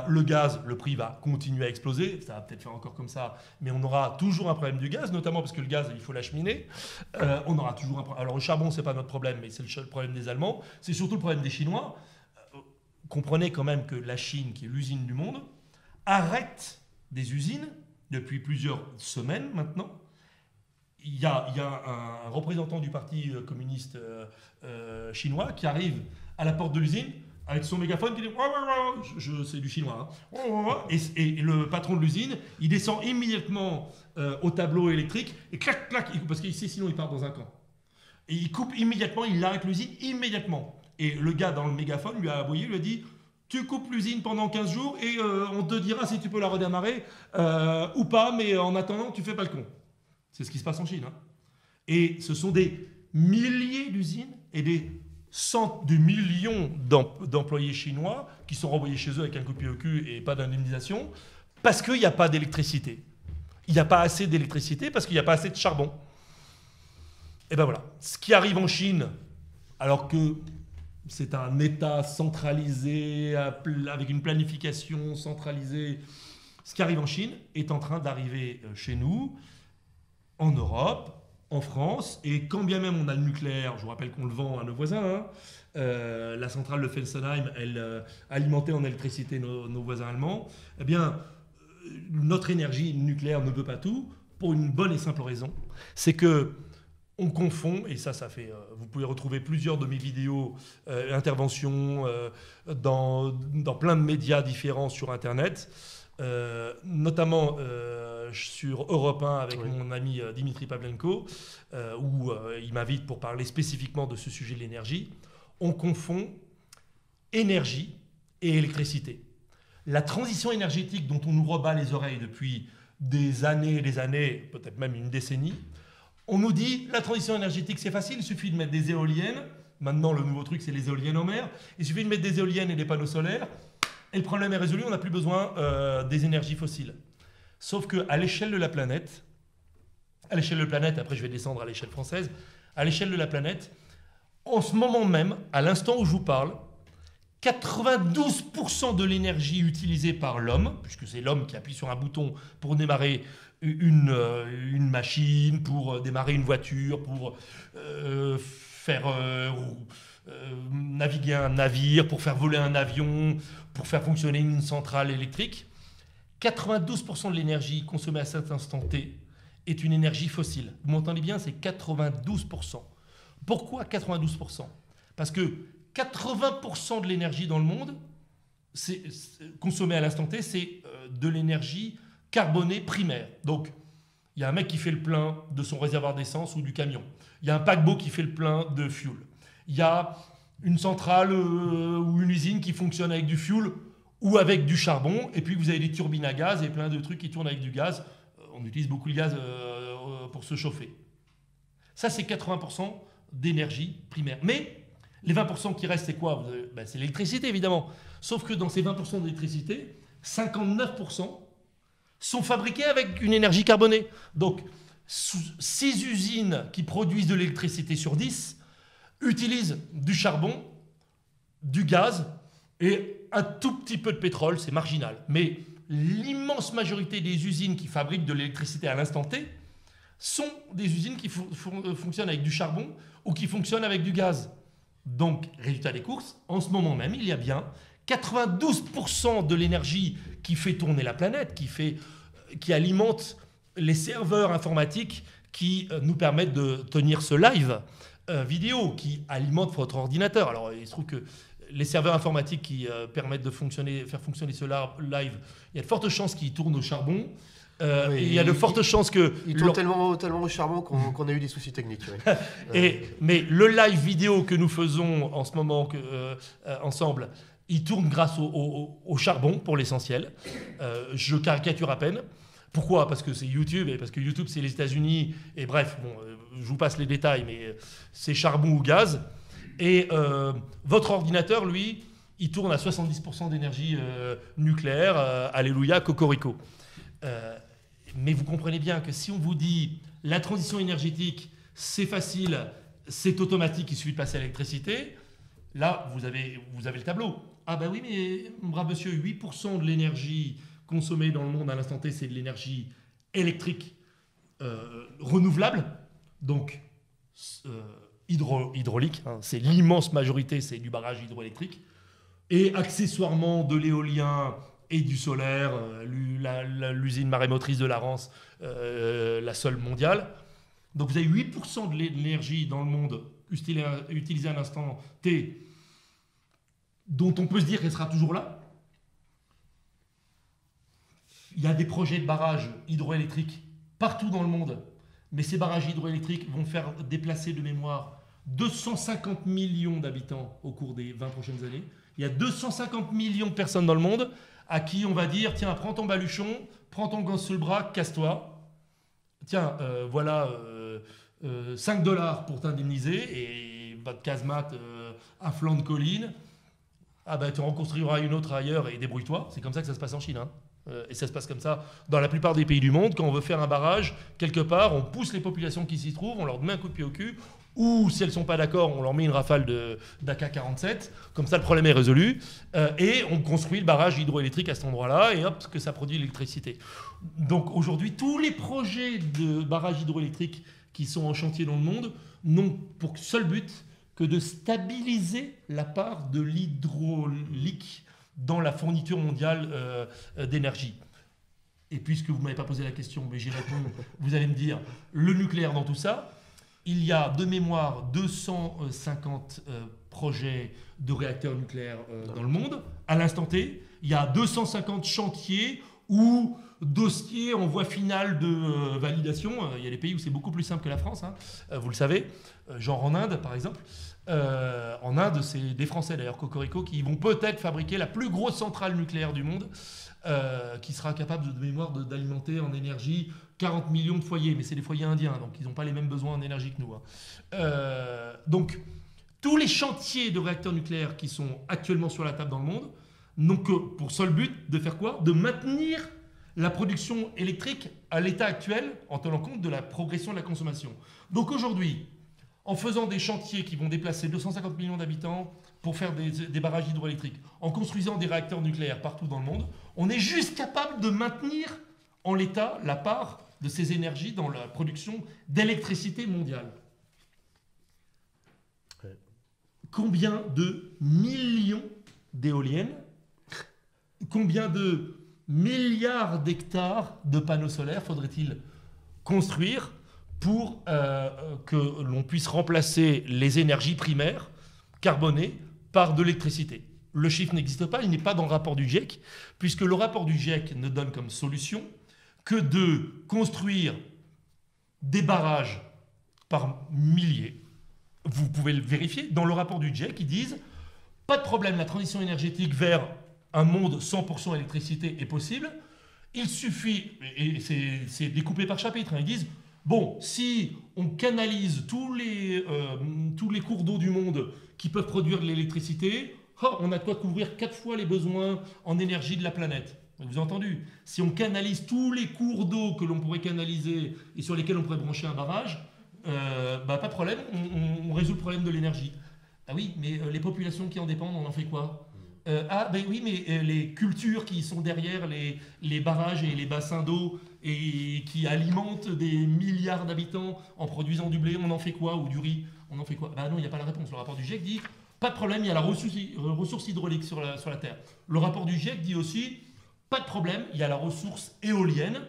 le gaz, le prix va continuer à exploser. Ça va peut-être faire encore comme ça, mais on aura toujours un problème du gaz, notamment parce que le gaz, il faut l'acheminer. On aura toujours un problème. Alors le charbon, ce n'est pas notre problème, mais c'est le problème des Allemands. C'est surtout le problème des Chinois. Comprenez quand même que la Chine, qui est l'usine du monde, arrête des usines depuis plusieurs semaines maintenant. Il y a un représentant du parti communiste chinois qui arrive à la porte de l'usine avec son mégaphone qui dit c'est du chinois. Et le patron de l'usine, il descend immédiatement au tableau électrique et clac, clac, parce qu'il sait sinon il part dans un camp. Et il coupe immédiatement, il arrête l'usine immédiatement. Et le gars dans le mégaphone lui a aboyé, lui a dit tu coupes l'usine pendant 15 jours et on te dira si tu peux la redémarrer ou pas, mais en attendant, tu fais pas le con. C'est ce qui se passe en Chine. Hein. Et ce sont des milliers d'usines et des de millions d'employés chinois qui sont renvoyés chez eux avec un coup de pied au cul et pas d'indemnisation parce qu'il n'y a pas d'électricité. Il n'y a pas assez d'électricité parce qu'il n'y a pas assez de charbon. Et ben voilà. Ce qui arrive en Chine, alors que c'est un État centralisé, avec une planification centralisée, ce qui arrive en Chine est en train d'arriver chez nous, en Europe, en France, et quand bien même on a le nucléaire, je vous rappelle qu'on le vend à nos voisins, hein, la centrale de Fessenheim, elle alimentait en électricité nos voisins allemands, eh bien, notre énergie nucléaire ne veut pas tout, pour une bonne et simple raison, c'est que on confond, et ça fait, vous pouvez retrouver plusieurs de mes vidéos, interventions dans plein de médias différents sur Internet, notamment sur Europe 1 avec mon ami Dimitri Pavlenko, où il m'invite pour parler spécifiquement de ce sujet de l'énergie. On confond énergie et électricité. La transition énergétique dont on nous rebat les oreilles depuis des années, peut-être même une décennie, on nous dit la transition énergétique c'est facile, il suffit de mettre des éoliennes. Maintenant le nouveau truc c'est les éoliennes en mer. Il suffit de mettre des éoliennes et des panneaux solaires. Et le problème est résolu, on n'a plus besoin des énergies fossiles. Sauf qu'à l'échelle de la planète, après je vais descendre à l'échelle française, à l'échelle de la planète, en ce moment même, à l'instant où je vous parle, 92% de l'énergie utilisée par l'homme, puisque c'est l'homme qui appuie sur un bouton pour démarrer une machine, pour démarrer une voiture, pour faire naviguer un navire, pour faire voler un avion, pour faire fonctionner une centrale électrique, 92% de l'énergie consommée à cet instant T est une énergie fossile. Vous m'entendez bien, c'est 92%. Pourquoi 92% ? Parce que 80% de l'énergie dans le monde, consommée à l'instant T, c'est de l'énergie carbonée primaire. Donc, il y a un mec qui fait le plein de son réservoir d'essence ou du camion. Il y a un paquebot qui fait le plein de fuel. Il y a une centrale ou une usine qui fonctionne avec du fuel ou avec du charbon. Et puis, vous avez des turbines à gaz et plein de trucs qui tournent avec du gaz. On utilise beaucoup le gaz pour se chauffer. Ça, c'est 80% d'énergie primaire. Mais les 20% qui restent, c'est quoi ? C'est l'électricité, évidemment. Sauf que dans ces 20% d'électricité, 59% sont fabriqués avec une énergie carbonée. Donc, 6 usines qui produisent de l'électricité sur 10 utilisent du charbon, du gaz et un tout petit peu de pétrole, c'est marginal. Mais l'immense majorité des usines qui fabriquent de l'électricité à l'instant T sont des usines qui fonctionnent avec du charbon ou qui fonctionnent avec du gaz. Donc, résultat des courses, en ce moment même, il y a bien 92% de l'énergie qui fait tourner la planète, qui alimente les serveurs informatiques qui nous permettent de tenir ce live vidéo, qui alimente votre ordinateur. Alors, il se trouve que les serveurs informatiques qui permettent de faire fonctionner ce live, il y a de fortes chances qu'ils tournent au charbon. Et il y a de fortes chances que... Il tourne tellement au charbon qu'on a eu des soucis techniques. Ouais. Mais le live vidéo que nous faisons en ce moment ensemble, il tourne grâce au charbon pour l'essentiel. Je caricature à peine. Pourquoi? Parce que c'est YouTube, et parce que YouTube, c'est les États-Unis. Et bref, bon, je vous passe les détails, mais c'est charbon ou gaz. Et votre ordinateur, lui, il tourne à 70% d'énergie nucléaire. Alléluia, cocorico. Mais vous comprenez bien que si on vous dit la transition énergétique, c'est facile, c'est automatique, il suffit de passer à l'électricité, là, vous avez le tableau. Ah ben oui, mais brave monsieur, 8% de l'énergie consommée dans le monde à l'instant T, c'est de l'énergie électrique renouvelable, donc hydraulique, hein, c'est l'immense majorité, c'est du barrage hydroélectrique, et accessoirement de l'éolien et du solaire, l'usine marémotrice de la Rance, la seule mondiale. Donc vous avez 8% de l'énergie dans le monde utilisée à l'instant T, dont on peut se dire qu'elle sera toujours là. Il y a des projets de barrages hydroélectriques partout dans le monde, mais ces barrages hydroélectriques vont faire déplacer de mémoire 250 millions d'habitants au cours des 20 prochaines années. Il y a 250 millions de personnes dans le monde à qui on va dire, tiens, prends ton baluchon, prends ton gosse sous le bras, casse-toi. Tiens, voilà 5 $ pour t'indemniser et votre casemate à flanc de colline. Ah ben, tu en reconstruiras une autre ailleurs et débrouille-toi. C'est comme ça que ça se passe en Chine. Hein. Et ça se passe comme ça dans la plupart des pays du monde. Quand on veut faire un barrage, quelque part, on pousse les populations qui s'y trouvent, on leur met un coup de pied au cul, ou si elles ne sont pas d'accord, on leur met une rafale d'AK-47. Comme ça, le problème est résolu. Et on construit le barrage hydroélectrique à cet endroit-là, et hop, que ça produit l'électricité. Donc aujourd'hui, tous les projets de barrages hydroélectriques qui sont en chantier dans le monde n'ont pour seul but que de stabiliser la part de l'hydraulique dans la fourniture mondiale d'énergie. Et puisque vous ne m'avez pas posé la question, mais j'y réponds, vous allez me dire, le nucléaire dans tout ça, il y a de mémoire 250 projets de réacteurs nucléaires dans le monde. À l'instant T, il y a 250 chantiers ou dossiers en voie finale de validation. Il y a des pays où c'est beaucoup plus simple que la France, hein, vous le savez, genre en Inde par exemple. En Inde, c'est des Français d'ailleurs, Cocorico, qui vont peut-être fabriquer la plus grosse centrale nucléaire du monde, qui sera capable de mémoire d'alimenter en énergie 40 millions de foyers, mais c'est des foyers indiens, donc ils n'ont pas les mêmes besoins en énergie que nous. Hein. Donc, tous les chantiers de réacteurs nucléaires qui sont actuellement sur la table dans le monde n'ont que pour seul but de faire quoi? De maintenir la production électrique à l'état actuel en tenant compte de la progression de la consommation. Donc aujourd'hui, en faisant des chantiers qui vont déplacer 250 millions d'habitants pour faire des barrages hydroélectriques, en construisant des réacteurs nucléaires partout dans le monde, on est juste capable de maintenir en l'état la part de ces énergies dans la production d'électricité mondiale. Ouais. Combien de millions d'éoliennes, combien de milliards d'hectares de panneaux solaires faudrait-il construire pour que l'on puisse remplacer les énergies primaires carbonées par de l'électricité? Le chiffre n'existe pas, il n'est pas dans le rapport du GIEC, puisque le rapport du GIEC ne donne comme solution que de construire des barrages par milliers. Vous pouvez le vérifier. Dans le rapport du GIEC, ils disent « Pas de problème, la transition énergétique vers un monde 100% électricité est possible. Il suffit, et c'est découpé par chapitre, hein, ils disent « Bon, si on canalise tous les cours d'eau du monde qui peuvent produire de l'électricité, on a de quoi couvrir 4 fois les besoins en énergie de la planète. » Vous avez entendu? Si on canalise tous les cours d'eau que l'on pourrait canaliser et sur lesquels on pourrait brancher un barrage, pas de problème, on résout le problème de l'énergie. Ah oui, mais les populations qui en dépendent, on en fait quoi? Oui, mais les cultures qui sont derrière les barrages et les bassins d'eau et qui alimentent des milliards d'habitants en produisant du blé, on en fait quoi? Ou du riz, on en fait quoi? Non, il n'y a pas la réponse. Le rapport du GIEC dit, pas de problème, il y a la ressource hydraulique sur la Terre. Le rapport du GIEC dit aussi, pas de problème, il y a la ressource éolienne.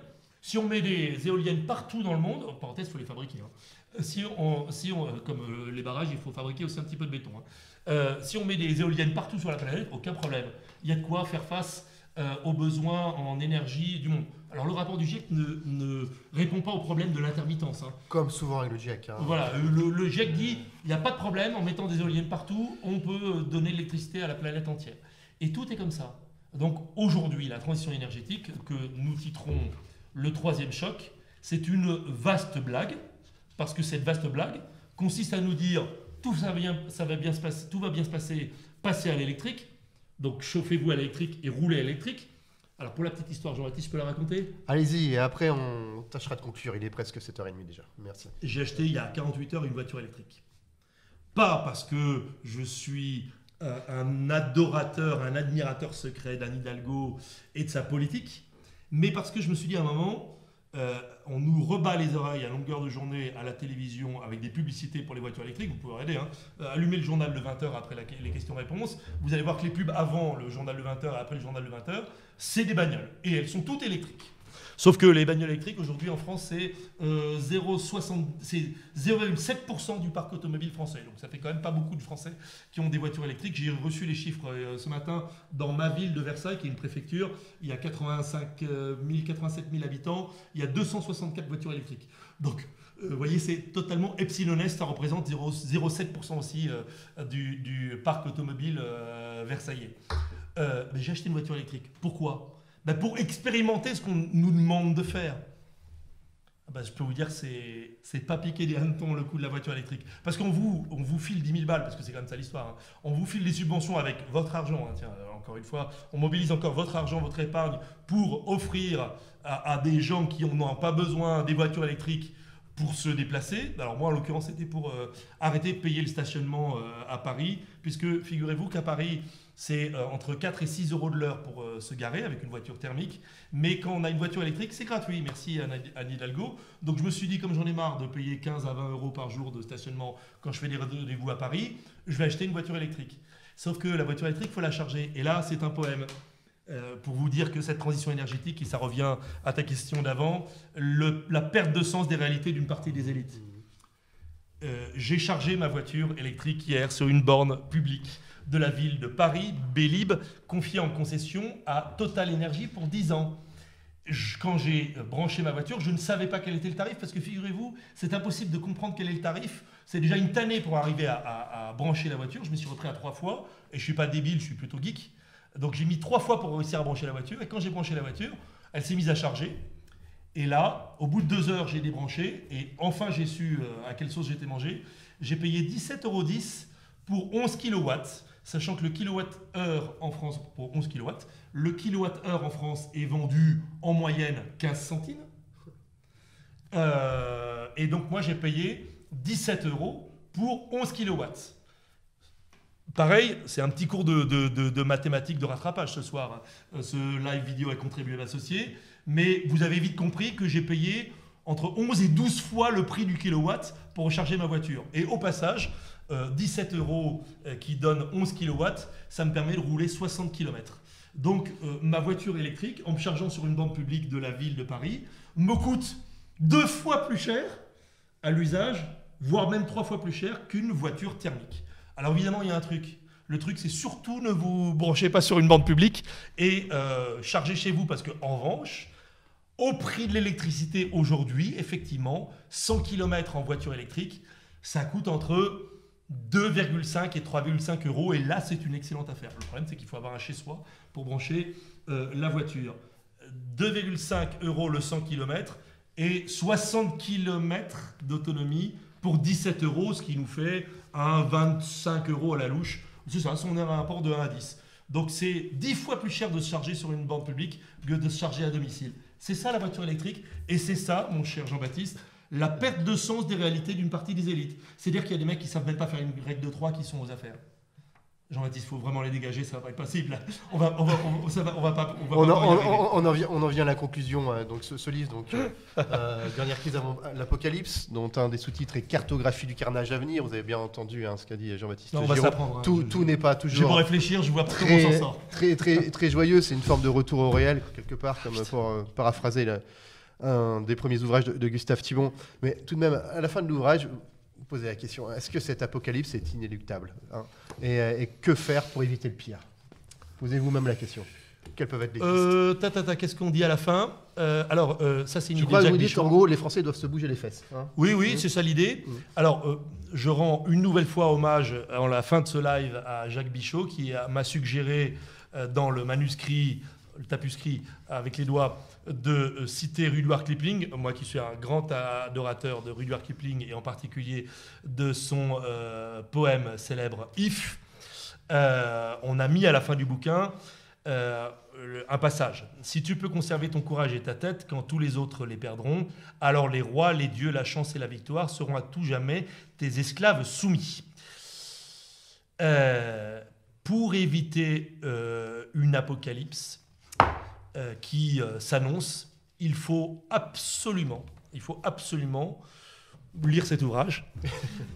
Si on met des éoliennes partout dans le monde, en parenthèse, il faut les fabriquer. Hein. Comme les barrages, il faut fabriquer aussi un petit peu de béton. Hein. Si on met des éoliennes partout sur la planète, aucun problème. Il y a de quoi faire face aux besoins en énergie du monde. Alors le rapport du GIEC ne répond pas au problème de l'intermittence. Hein. Comme souvent avec le GIEC. Hein. Voilà, le GIEC dit, il n'y a pas de problème, en mettant des éoliennes partout, on peut donner de l'électricité à la planète entière. Et tout est comme ça. Donc aujourd'hui, la transition énergétique, que nous titrons Le troisième choc, c'est une vaste blague, parce que cette vaste blague consiste à nous dire tout va bien se passer, passez à l'électrique, donc chauffez-vous à l'électrique et roulez à l'électrique. Alors pour la petite histoire, Jean-Baptiste, je peux la raconter? Allez-y, et après on tâchera de conclure, il est presque 7h30 déjà. Merci. J'ai acheté il y a 48 heures une voiture électrique. Pas parce que je suis un adorateur, un admirateur secret d'Anne Hidalgo et de sa politique, mais parce que je me suis dit à un moment, on nous rebat les oreilles à longueur de journée à la télévision avec des publicités pour les voitures électriques. Vous pouvez regarder, allumez le journal de 20h après les questions-réponses. Vous allez voir que les pubs avant le journal de 20h et après le journal de 20h, c'est des bagnoles. Et elles sont toutes électriques. Sauf que les bagnoles électriques, aujourd'hui en France, c'est 0,7% du parc automobile français. Donc ça fait quand même pas beaucoup de Français qui ont des voitures électriques. J'ai reçu les chiffres ce matin dans ma ville de Versailles, qui est une préfecture. Il y a 87 000 habitants. Il y a 264 voitures électriques. Donc, vous voyez, c'est totalement epsiloneste. Ça représente 0,7% aussi du parc automobile versaillais. Mais j'ai acheté une voiture électrique. Pourquoi ? Pour expérimenter ce qu'on nous demande de faire. Je peux vous dire que c'est pas piquer des hannetons le coût de la voiture électrique. Parce qu'on vous file 10 000 balles, parce que c'est quand même ça l'histoire. On vous file des subventions avec votre argent. Tiens, encore une fois, on mobilise encore votre argent, votre épargne pour offrir à des gens qui n'en ont pas besoin des voitures électriques pour se déplacer. Alors moi, en l'occurrence, c'était pour arrêter de payer le stationnement à Paris, puisque figurez-vous qu'à Paris, c'est entre 4 et 6 euros de l'heure pour se garer avec une voiture thermique. Mais quand on a une voiture électrique, c'est gratuit. Merci Anne Hidalgo. Donc je me suis dit, comme j'en ai marre de payer 15 à 20 euros par jour de stationnement quand je fais des rendez-vous à Paris, je vais acheter une voiture électrique. Sauf que la voiture électrique, il faut la charger. Et là, c'est un poème. Pour vous dire que cette transition énergétique, et ça revient à ta question d'avant, la perte de sens des réalités d'une partie des élites. J'ai chargé ma voiture électrique hier sur une borne publique de la ville de Paris, Bélib, confiée en concession à Total Énergie pour 10 ans. Quand j'ai branché ma voiture, je ne savais pas quel était le tarif, parce que figurez-vous, c'est impossible de comprendre quel est le tarif. C'est déjà une tannée pour arriver à brancher la voiture. Je me suis repris à 3 fois, et je ne suis pas débile, je suis plutôt geek. Donc j'ai mis 3 fois pour réussir à brancher la voiture, et quand j'ai branché la voiture, elle s'est mise à charger. Et là, au bout de 2 heures, j'ai débranché, et enfin j'ai su à quelle sauce j'étais mangé. J'ai payé 17,10 € pour 11 kW, sachant que le kilowattheure en France, pour 11 kW, le kilowattheure en France est vendu en moyenne 15 centimes. Et donc moi j'ai payé 17 € pour 11 kW. Pareil, c'est un petit cours de mathématiques de rattrapage ce soir. Ce live vidéo est contribuable associé. Mais vous avez vite compris que j'ai payé entre 11 et 12 fois le prix du kilowatt pour recharger ma voiture. Et au passage, 17 € qui donne 11 kW, ça me permet de rouler 60 km. Donc ma voiture électrique, en me chargeant sur une borne publique de la ville de Paris, me coûte 2 fois plus cher à l'usage, voire même 3 fois plus cher qu'une voiture thermique. Alors évidemment, il y a un truc. Le truc, c'est surtout ne vous branchez pas sur une borne publique et chargez chez vous, parce qu'en revanche, au prix de l'électricité aujourd'hui, effectivement, 100 km en voiture électrique, ça coûte entre 2,5 et 3,5 €. Et là, c'est une excellente affaire. Le problème, c'est qu'il faut avoir un chez-soi pour brancher la voiture. 2,5 € le 100 km et 60 km d'autonomie pour 17 €, ce qui nous fait un 25 € à la louche. C'est ça, on est à un rapport de 1 à 10. Donc c'est 10 fois plus cher de se charger sur une borne publique que de se charger à domicile. C'est ça la voiture électrique, et c'est ça, mon cher Jean-Baptiste, la perte de sens des réalités d'une partie des élites. C'est-à-dire qu'il y a des mecs qui ne savent même pas faire une règle de 3 qui sont aux affaires. Jean-Baptiste, il faut vraiment les dégager, ça va pas être possible. On en vient à la conclusion. Donc ce livre, donc Dernière crise avant l'apocalypse, dont un des sous-titres est Cartographie du carnage à venir. Vous avez bien entendu ce qu'a dit Jean-Baptiste. On va s'apprendre. Tout n'est pas toujours. Je vais vous réfléchir, je vois pas comment on s'en sort. Très joyeux. C'est une forme de retour au réel quelque part, comme pour paraphraser un des premiers ouvrages de Gustave Thibon. Mais tout de même, à la fin de l'ouvrage, vous posez la question, est-ce que cet apocalypse est inéluctable, hein, et que faire pour éviter le pire? Posez-vous même la question. Quelles peuvent être les pistes? Qu'est-ce qu'on dit à la fin? Ça c'est une idée de Jacques Bichot. Je crois que vous dites qu'en gros, les Français doivent se bouger les fesses. Hein. Oui, c'est ça l'idée. Alors, je rends une nouvelle fois hommage, en la fin de ce live, à Jacques Bichot, qui m'a suggéré dans le manuscrit le tapuscrit avec les doigts, de citer Rudyard Kipling, moi qui suis un grand adorateur de Rudyard Kipling et en particulier de son poème célèbre If. On a mis à la fin du bouquin un passage. Si tu peux conserver ton courage et ta tête quand tous les autres les perdront, alors les rois, les dieux, la chance et la victoire seront à tout jamais tes esclaves soumis. Pour éviter une apocalypse qui s'annonce, il faut absolument lire cet ouvrage.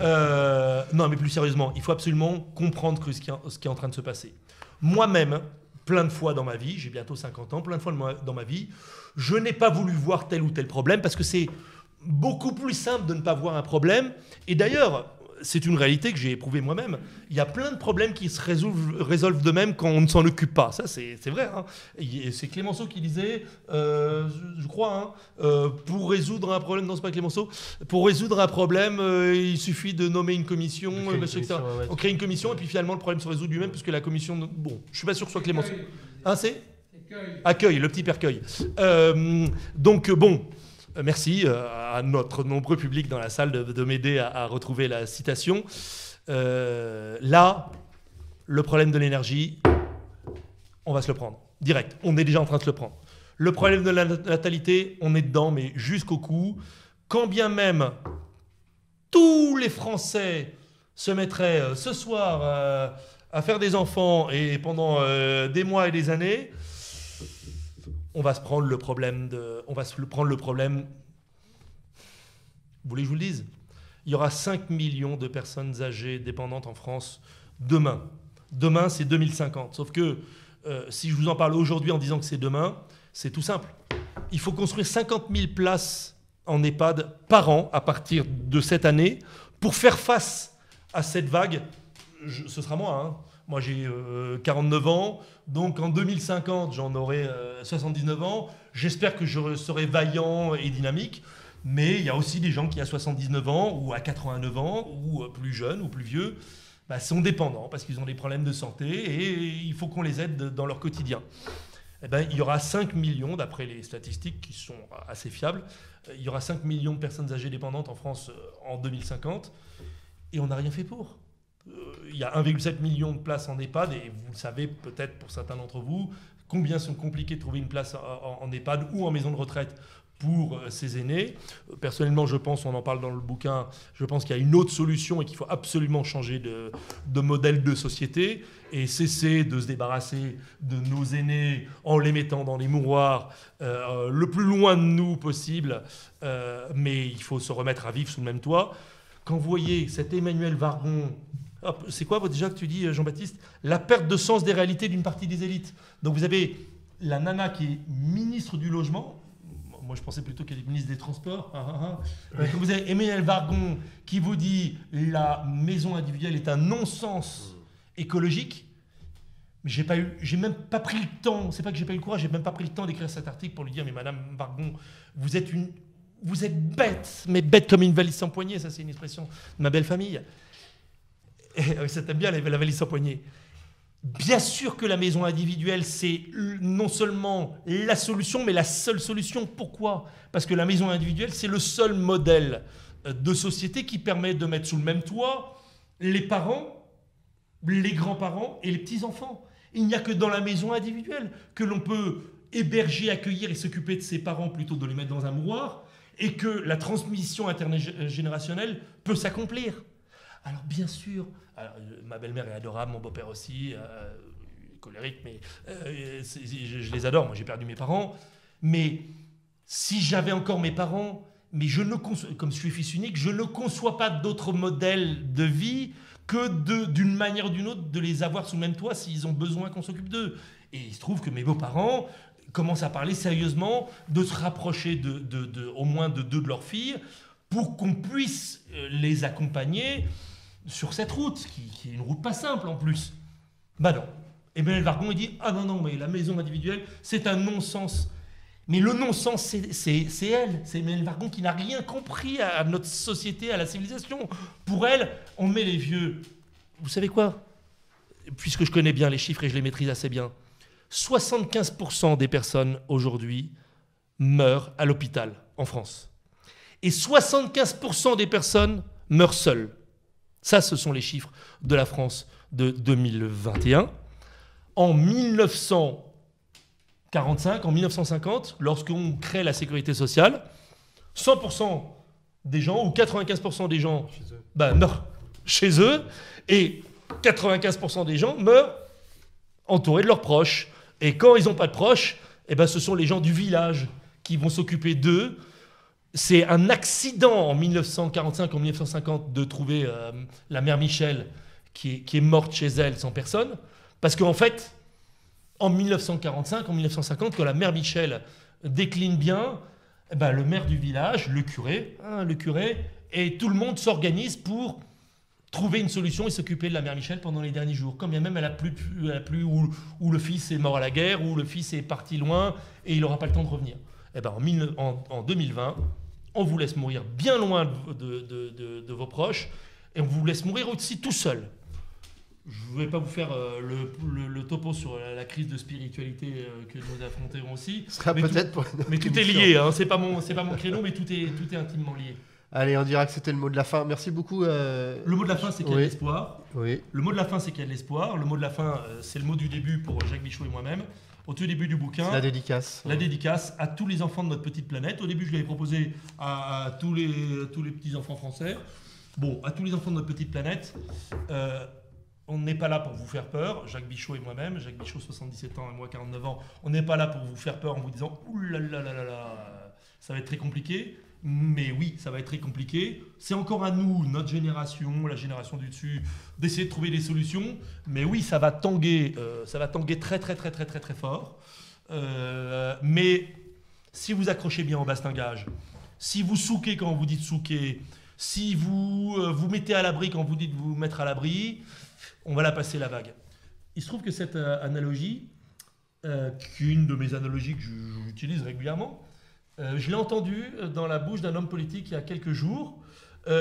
Non, mais plus sérieusement, il faut absolument comprendre ce qui est en train de se passer. Moi-même, plein de fois dans ma vie, j'ai bientôt 50 ans, plein de fois dans ma vie, je n'ai pas voulu voir tel ou tel problème parce que c'est beaucoup plus simple de ne pas voir un problème. Et d'ailleurs, c'est une réalité que j'ai éprouvée moi-même. Il y a plein de problèmes qui se résolvent d'eux-mêmes quand on ne s'en occupe pas. Ça, c'est vrai. Hein. C'est Clémenceau qui disait, je crois, pour résoudre un problème... Non, c'est pas Clémenceau. Pour résoudre un problème, il suffit de nommer une commission. On crée une commission et puis finalement, le problème se résout lui-même puisque la commission... Bon, je suis pas sûr que ce soit Clémenceau. Hein, c'est Accueil, le petit percueil. Donc, bon... Merci à notre nombreux public dans la salle de m'aider à retrouver la citation. Là, le problème de l'énergie, on va se le prendre. Direct, on est déjà en train de se le prendre. Le problème de la natalité, on est dedans, mais jusqu'au cou. Quand bien même tous les Français se mettraient ce soir à faire des enfants et pendant des mois et des années... On va se prendre le problème Vous voulez que je vous le dise ? Il y aura 5 millions de personnes âgées dépendantes en France demain. Demain, c'est 2050. Sauf que si je vous en parle aujourd'hui en disant que c'est demain, c'est tout simple. Il faut construire 50 000 places en EHPAD par an à partir de cette année pour faire face à cette vague. Ce sera moi, hein. Moi, j'ai 49 ans, donc en 2050, j'en aurai 79 ans. J'espère que je serai vaillant et dynamique, mais il y a aussi des gens qui, à 79 ans, ou à 89 ans, ou plus jeunes, ou plus vieux, sont dépendants parce qu'ils ont des problèmes de santé et il faut qu'on les aide dans leur quotidien. Eh ben, il y aura 5 millions, d'après les statistiques qui sont assez fiables, il y aura 5 millions de personnes âgées dépendantes en France en 2050, et on n'a rien fait pour. Il y a 1,7 million de places en EHPAD, et vous le savez peut-être pour certains d'entre vous, combien sont compliqués de trouver une place en EHPAD ou en maison de retraite pour ces aînés. Personnellement, je pense, on en parle dans le bouquin, je pense qu'il y a une autre solution et qu'il faut absolument changer de modèle de société et cesser de se débarrasser de nos aînés en les mettant dans les mouroirs le plus loin de nous possible, mais il faut se remettre à vivre sous le même toit. Quand vous voyez cet Emmanuel Vargon, c'est quoi déjà que tu dis, Jean-Baptiste ? La perte de sens des réalités d'une partie des élites. Donc vous avez la nana qui est ministre du logement. Moi, je pensais plutôt qu'elle est ministre des Transports. Ouais. Vous avez Emmanuel Vargon qui vous dit la maison individuelle est un non-sens écologique. Mais j'ai même pas pris le temps. C'est pas que j'ai pas eu le courage, j'ai même pas pris le temps d'écrire cet article pour lui dire mais Madame Vargon, vous êtes bête, mais bête comme une valise sans poignée. Ça, c'est une expression de ma belle famille. Et ça t'aime bien la valise sans poignée. Bien sûr que la maison individuelle, c'est non seulement la solution, mais la seule solution. Pourquoi ? Parce que la maison individuelle, c'est le seul modèle de société qui permet de mettre sous le même toit les parents, les grands-parents et les petits-enfants. Il n'y a que dans la maison individuelle que l'on peut héberger, accueillir et s'occuper de ses parents plutôt que de les mettre dans un mouroir et que la transmission intergénérationnelle peut s'accomplir. Alors bien sûr, ma belle-mère est adorable, mon beau-père aussi, colérique, mais je les adore. Moi, j'ai perdu mes parents. Mais si j'avais encore mes parents, mais comme je suis fils unique, je ne conçois pas d'autre modèle de vie que d'une manière ou d'une autre de les avoir sous le même toit s'ils ont besoin qu'on s'occupe d'eux. Et il se trouve que mes beaux-parents commencent à parler sérieusement de se rapprocher au moins de deux de leurs filles pour qu'on puisse les accompagner sur cette route, qui est une route pas simple en plus. Ben non. Emmanuel Vargon, il dit « Ah non, mais la maison individuelle, c'est un non-sens. » Mais le non-sens, c'est elle. C'est Emmanuel Vargon qui n'a rien compris à notre société, à la civilisation. Pour elle, on met les vieux. Vous savez quoi ? Puisque je connais bien les chiffres et je les maîtrise assez bien. 75% des personnes aujourd'hui meurent à l'hôpital en France. Et 75% des personnes meurent seules. Ça, ce sont les chiffres de la France de 2021. En 1945, en 1950, lorsqu'on crée la sécurité sociale, 100% des gens, ou 95% des gens, meurent chez eux, et 95% des gens meurent entourés de leurs proches. Et quand ils n'ont pas de proches, ce sont les gens du village qui vont s'occuper d'eux. C'est un accident en 1945, en 1950, de trouver la mère Michel qui est morte chez elle sans personne. Parce qu'en fait, en 1945, en 1950, quand la mère Michel décline bien, le maire du village, le curé, et tout le monde s'organise pour trouver une solution et s'occuper de la mère Michel pendant les derniers jours. Quand bien même elle a plus ou le fils est mort à la guerre, ou le fils est parti loin et il n'aura pas le temps de revenir. En 2020, on vous laisse mourir bien loin de vos proches et on vous laisse mourir aussi tout seul. Je ne vais pas vous faire le topo sur la crise de spiritualité que nous affronterons aussi. Mais tout est lié, hein. C'est pas mon créneau, mais tout est intimement lié. Allez, on dira que c'était le mot de la fin. Merci beaucoup. Le mot de la fin, c'est qu'il y a de l'espoir. Oui. Le mot de la fin, c'est qu'il y a de l'espoir. Le mot de la fin, c'est le mot du début pour Jacques Bichot et moi-même. Au tout début du bouquin. La dédicace. La dédicace à tous les enfants de notre petite planète. Au début, je l'avais proposé à tous les petits-enfants français. Bon, à tous les enfants de notre petite planète. On n'est pas là pour vous faire peur, Jacques Bichot et moi-même, Jacques Bichot 77 ans et moi 49 ans, on n'est pas là pour vous faire peur en vous disant « Ouh là là là là là, ça va être très compliqué ». Mais oui, ça va être très compliqué. C'est encore à nous, notre génération, la génération du dessus, d'essayer de trouver des solutions. Mais oui, ça va tanguer très très très très très très fort. Mais si vous accrochez bien au bastingage, si vous souquez quand on vous dit de souquer, si vous vous mettez à l'abri quand on vous dit de vous mettre à l'abri, on va la passer la vague. Il se trouve que cette analogie, qu'une de mes analogies que j'utilise régulièrement, je l'ai entendue dans la bouche d'un homme politique il y a quelques jours,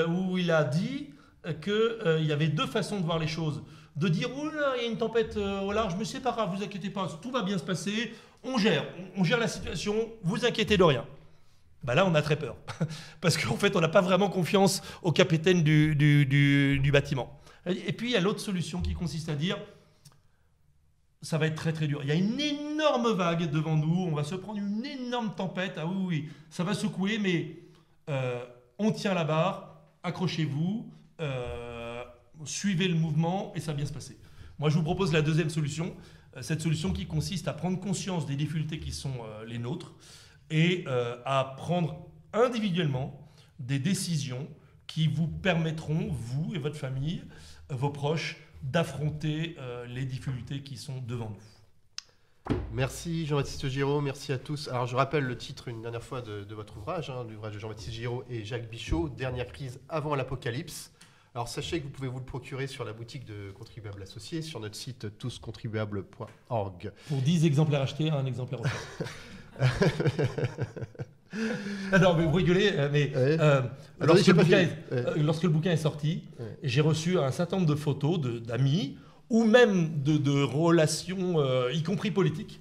où il a dit qu'il y avait deux façons de voir les choses. De dire « Oh là, il y a une tempête au large, mais c'est pas grave, vous inquiétez pas, tout va bien se passer, on gère la situation, vous inquiétez de rien ». Là, on a très peur, parce qu'en fait, on n'a pas vraiment confiance au capitaine du bâtiment. Et puis, il y a l'autre solution qui consiste à dire ça va être très très dur. Il y a une énorme vague devant nous, on va se prendre une énorme tempête. Ah oui, ça va secouer, mais on tient la barre, accrochez-vous, suivez le mouvement et ça va bien se passer. Moi, je vous propose la deuxième solution, cette solution qui consiste à prendre conscience des difficultés qui sont les nôtres et à prendre individuellement des décisions qui vous permettront, vous et votre famille, vos proches, d'affronter les difficultés qui sont devant nous. Merci Jean-Baptiste Giraud, merci à tous. Alors je rappelle le titre une dernière fois de votre ouvrage, l'ouvrage de Jean-Baptiste Giraud et Jacques Bichot, Dernière crise avant l'apocalypse. Alors sachez que vous pouvez vous le procurer sur la boutique de Contribuables Associés, sur notre site touscontribuables.org. Pour 10 exemplaires achetés, un exemplaire offert. Non, mais vous rigolez, mais lorsque le bouquin est sorti, j'ai reçu un certain nombre de photos d'amis, ou même de relations, y compris politiques,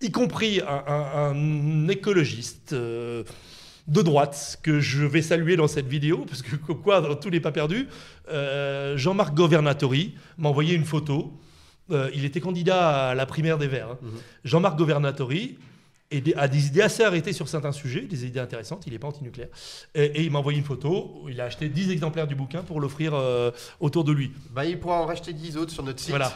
y compris un écologiste de droite, que je vais saluer dans cette vidéo, parce que quoi, tout n'est pas perdu. Jean-Marc Governatori m'a envoyé une photo. Il était candidat à la primaire des Verts. Hein. Jean-Marc Governatori a des idées assez arrêtées sur certains sujets, des idées intéressantes, il n'est pas anti-nucléaire. Et il m'a envoyé une photo, il a acheté 10 exemplaires du bouquin pour l'offrir autour de lui. Il pourra en racheter 10 autres sur notre site. Voilà.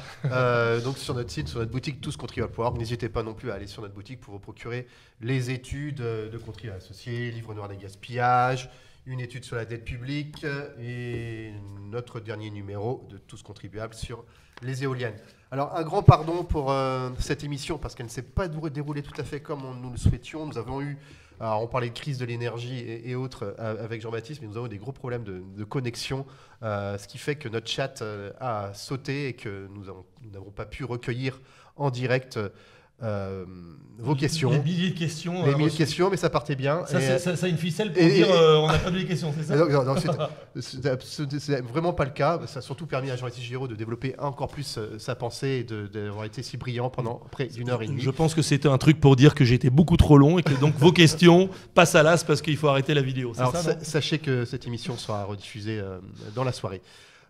Donc sur notre site, sur notre boutique touscontribuables.org. N'hésitez pas non plus à aller sur notre boutique pour vous procurer les études de Contribuables Associés, livre noir des gaspillages, une étude sur la dette publique et notre dernier numéro de Tous Contribuables sur les éoliennes. Alors, un grand pardon pour cette émission parce qu'elle ne s'est pas déroulée tout à fait comme nous le souhaitions. Nous avons eu, alors on parlait de crise de l'énergie et autres avec Jean-Baptiste, mais nous avons eu des gros problèmes de connexion, ce qui fait que notre chat a sauté et que nous n'avons pas pu recueillir en direct vos questions. Des milliers de questions. Des milliers de questions, mais ça partait bien. Ça une ficelle pour dire on n'a pas de questions, c'est ça? Non, c'est vraiment pas le cas. Ça a surtout permis à Jean-Baptiste Giraud de développer encore plus sa pensée et d'avoir été si brillant pendant près d'une heure et demie. Je pense que c'était un truc pour dire que j'ai été beaucoup trop long et que donc vos questions passent à l'as parce qu'il faut arrêter la vidéo. Alors, sachez que cette émission sera rediffusée dans la soirée.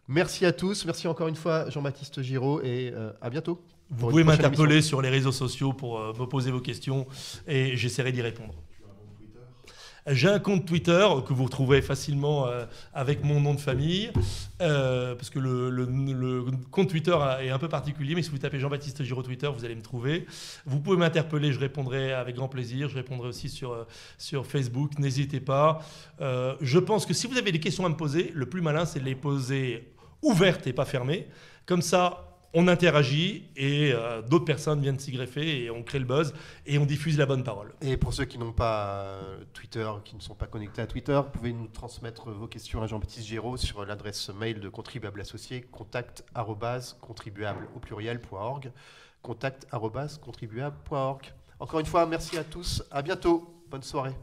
Merci à tous. Merci encore une fois Jean-Baptiste Giraud et à bientôt. Vous pouvez m'interpeller sur les réseaux sociaux pour me poser vos questions et j'essaierai d'y répondre. J'ai un compte Twitter que vous retrouvez facilement avec mon nom de famille, parce que le compte Twitter est un peu particulier, mais si vous tapez Jean-Baptiste Giraud Twitter, vous allez me trouver. Vous pouvez m'interpeller, je répondrai avec grand plaisir. Je répondrai aussi sur Facebook, n'hésitez pas. Je pense que si vous avez des questions à me poser, le plus malin, c'est de les poser ouvertes et pas fermées. Comme ça, on interagit et d'autres personnes viennent s'y greffer et on crée le buzz et on diffuse la bonne parole. Et pour ceux qui n'ont pas Twitter, qui ne sont pas connectés à Twitter, vous pouvez nous transmettre vos questions à Jean-Baptiste Giraud sur l'adresse mail de Contribuable Associé, contact@contribuable au pluriel.org, contact@contribuable.org. Encore une fois, merci à tous, à bientôt, bonne soirée.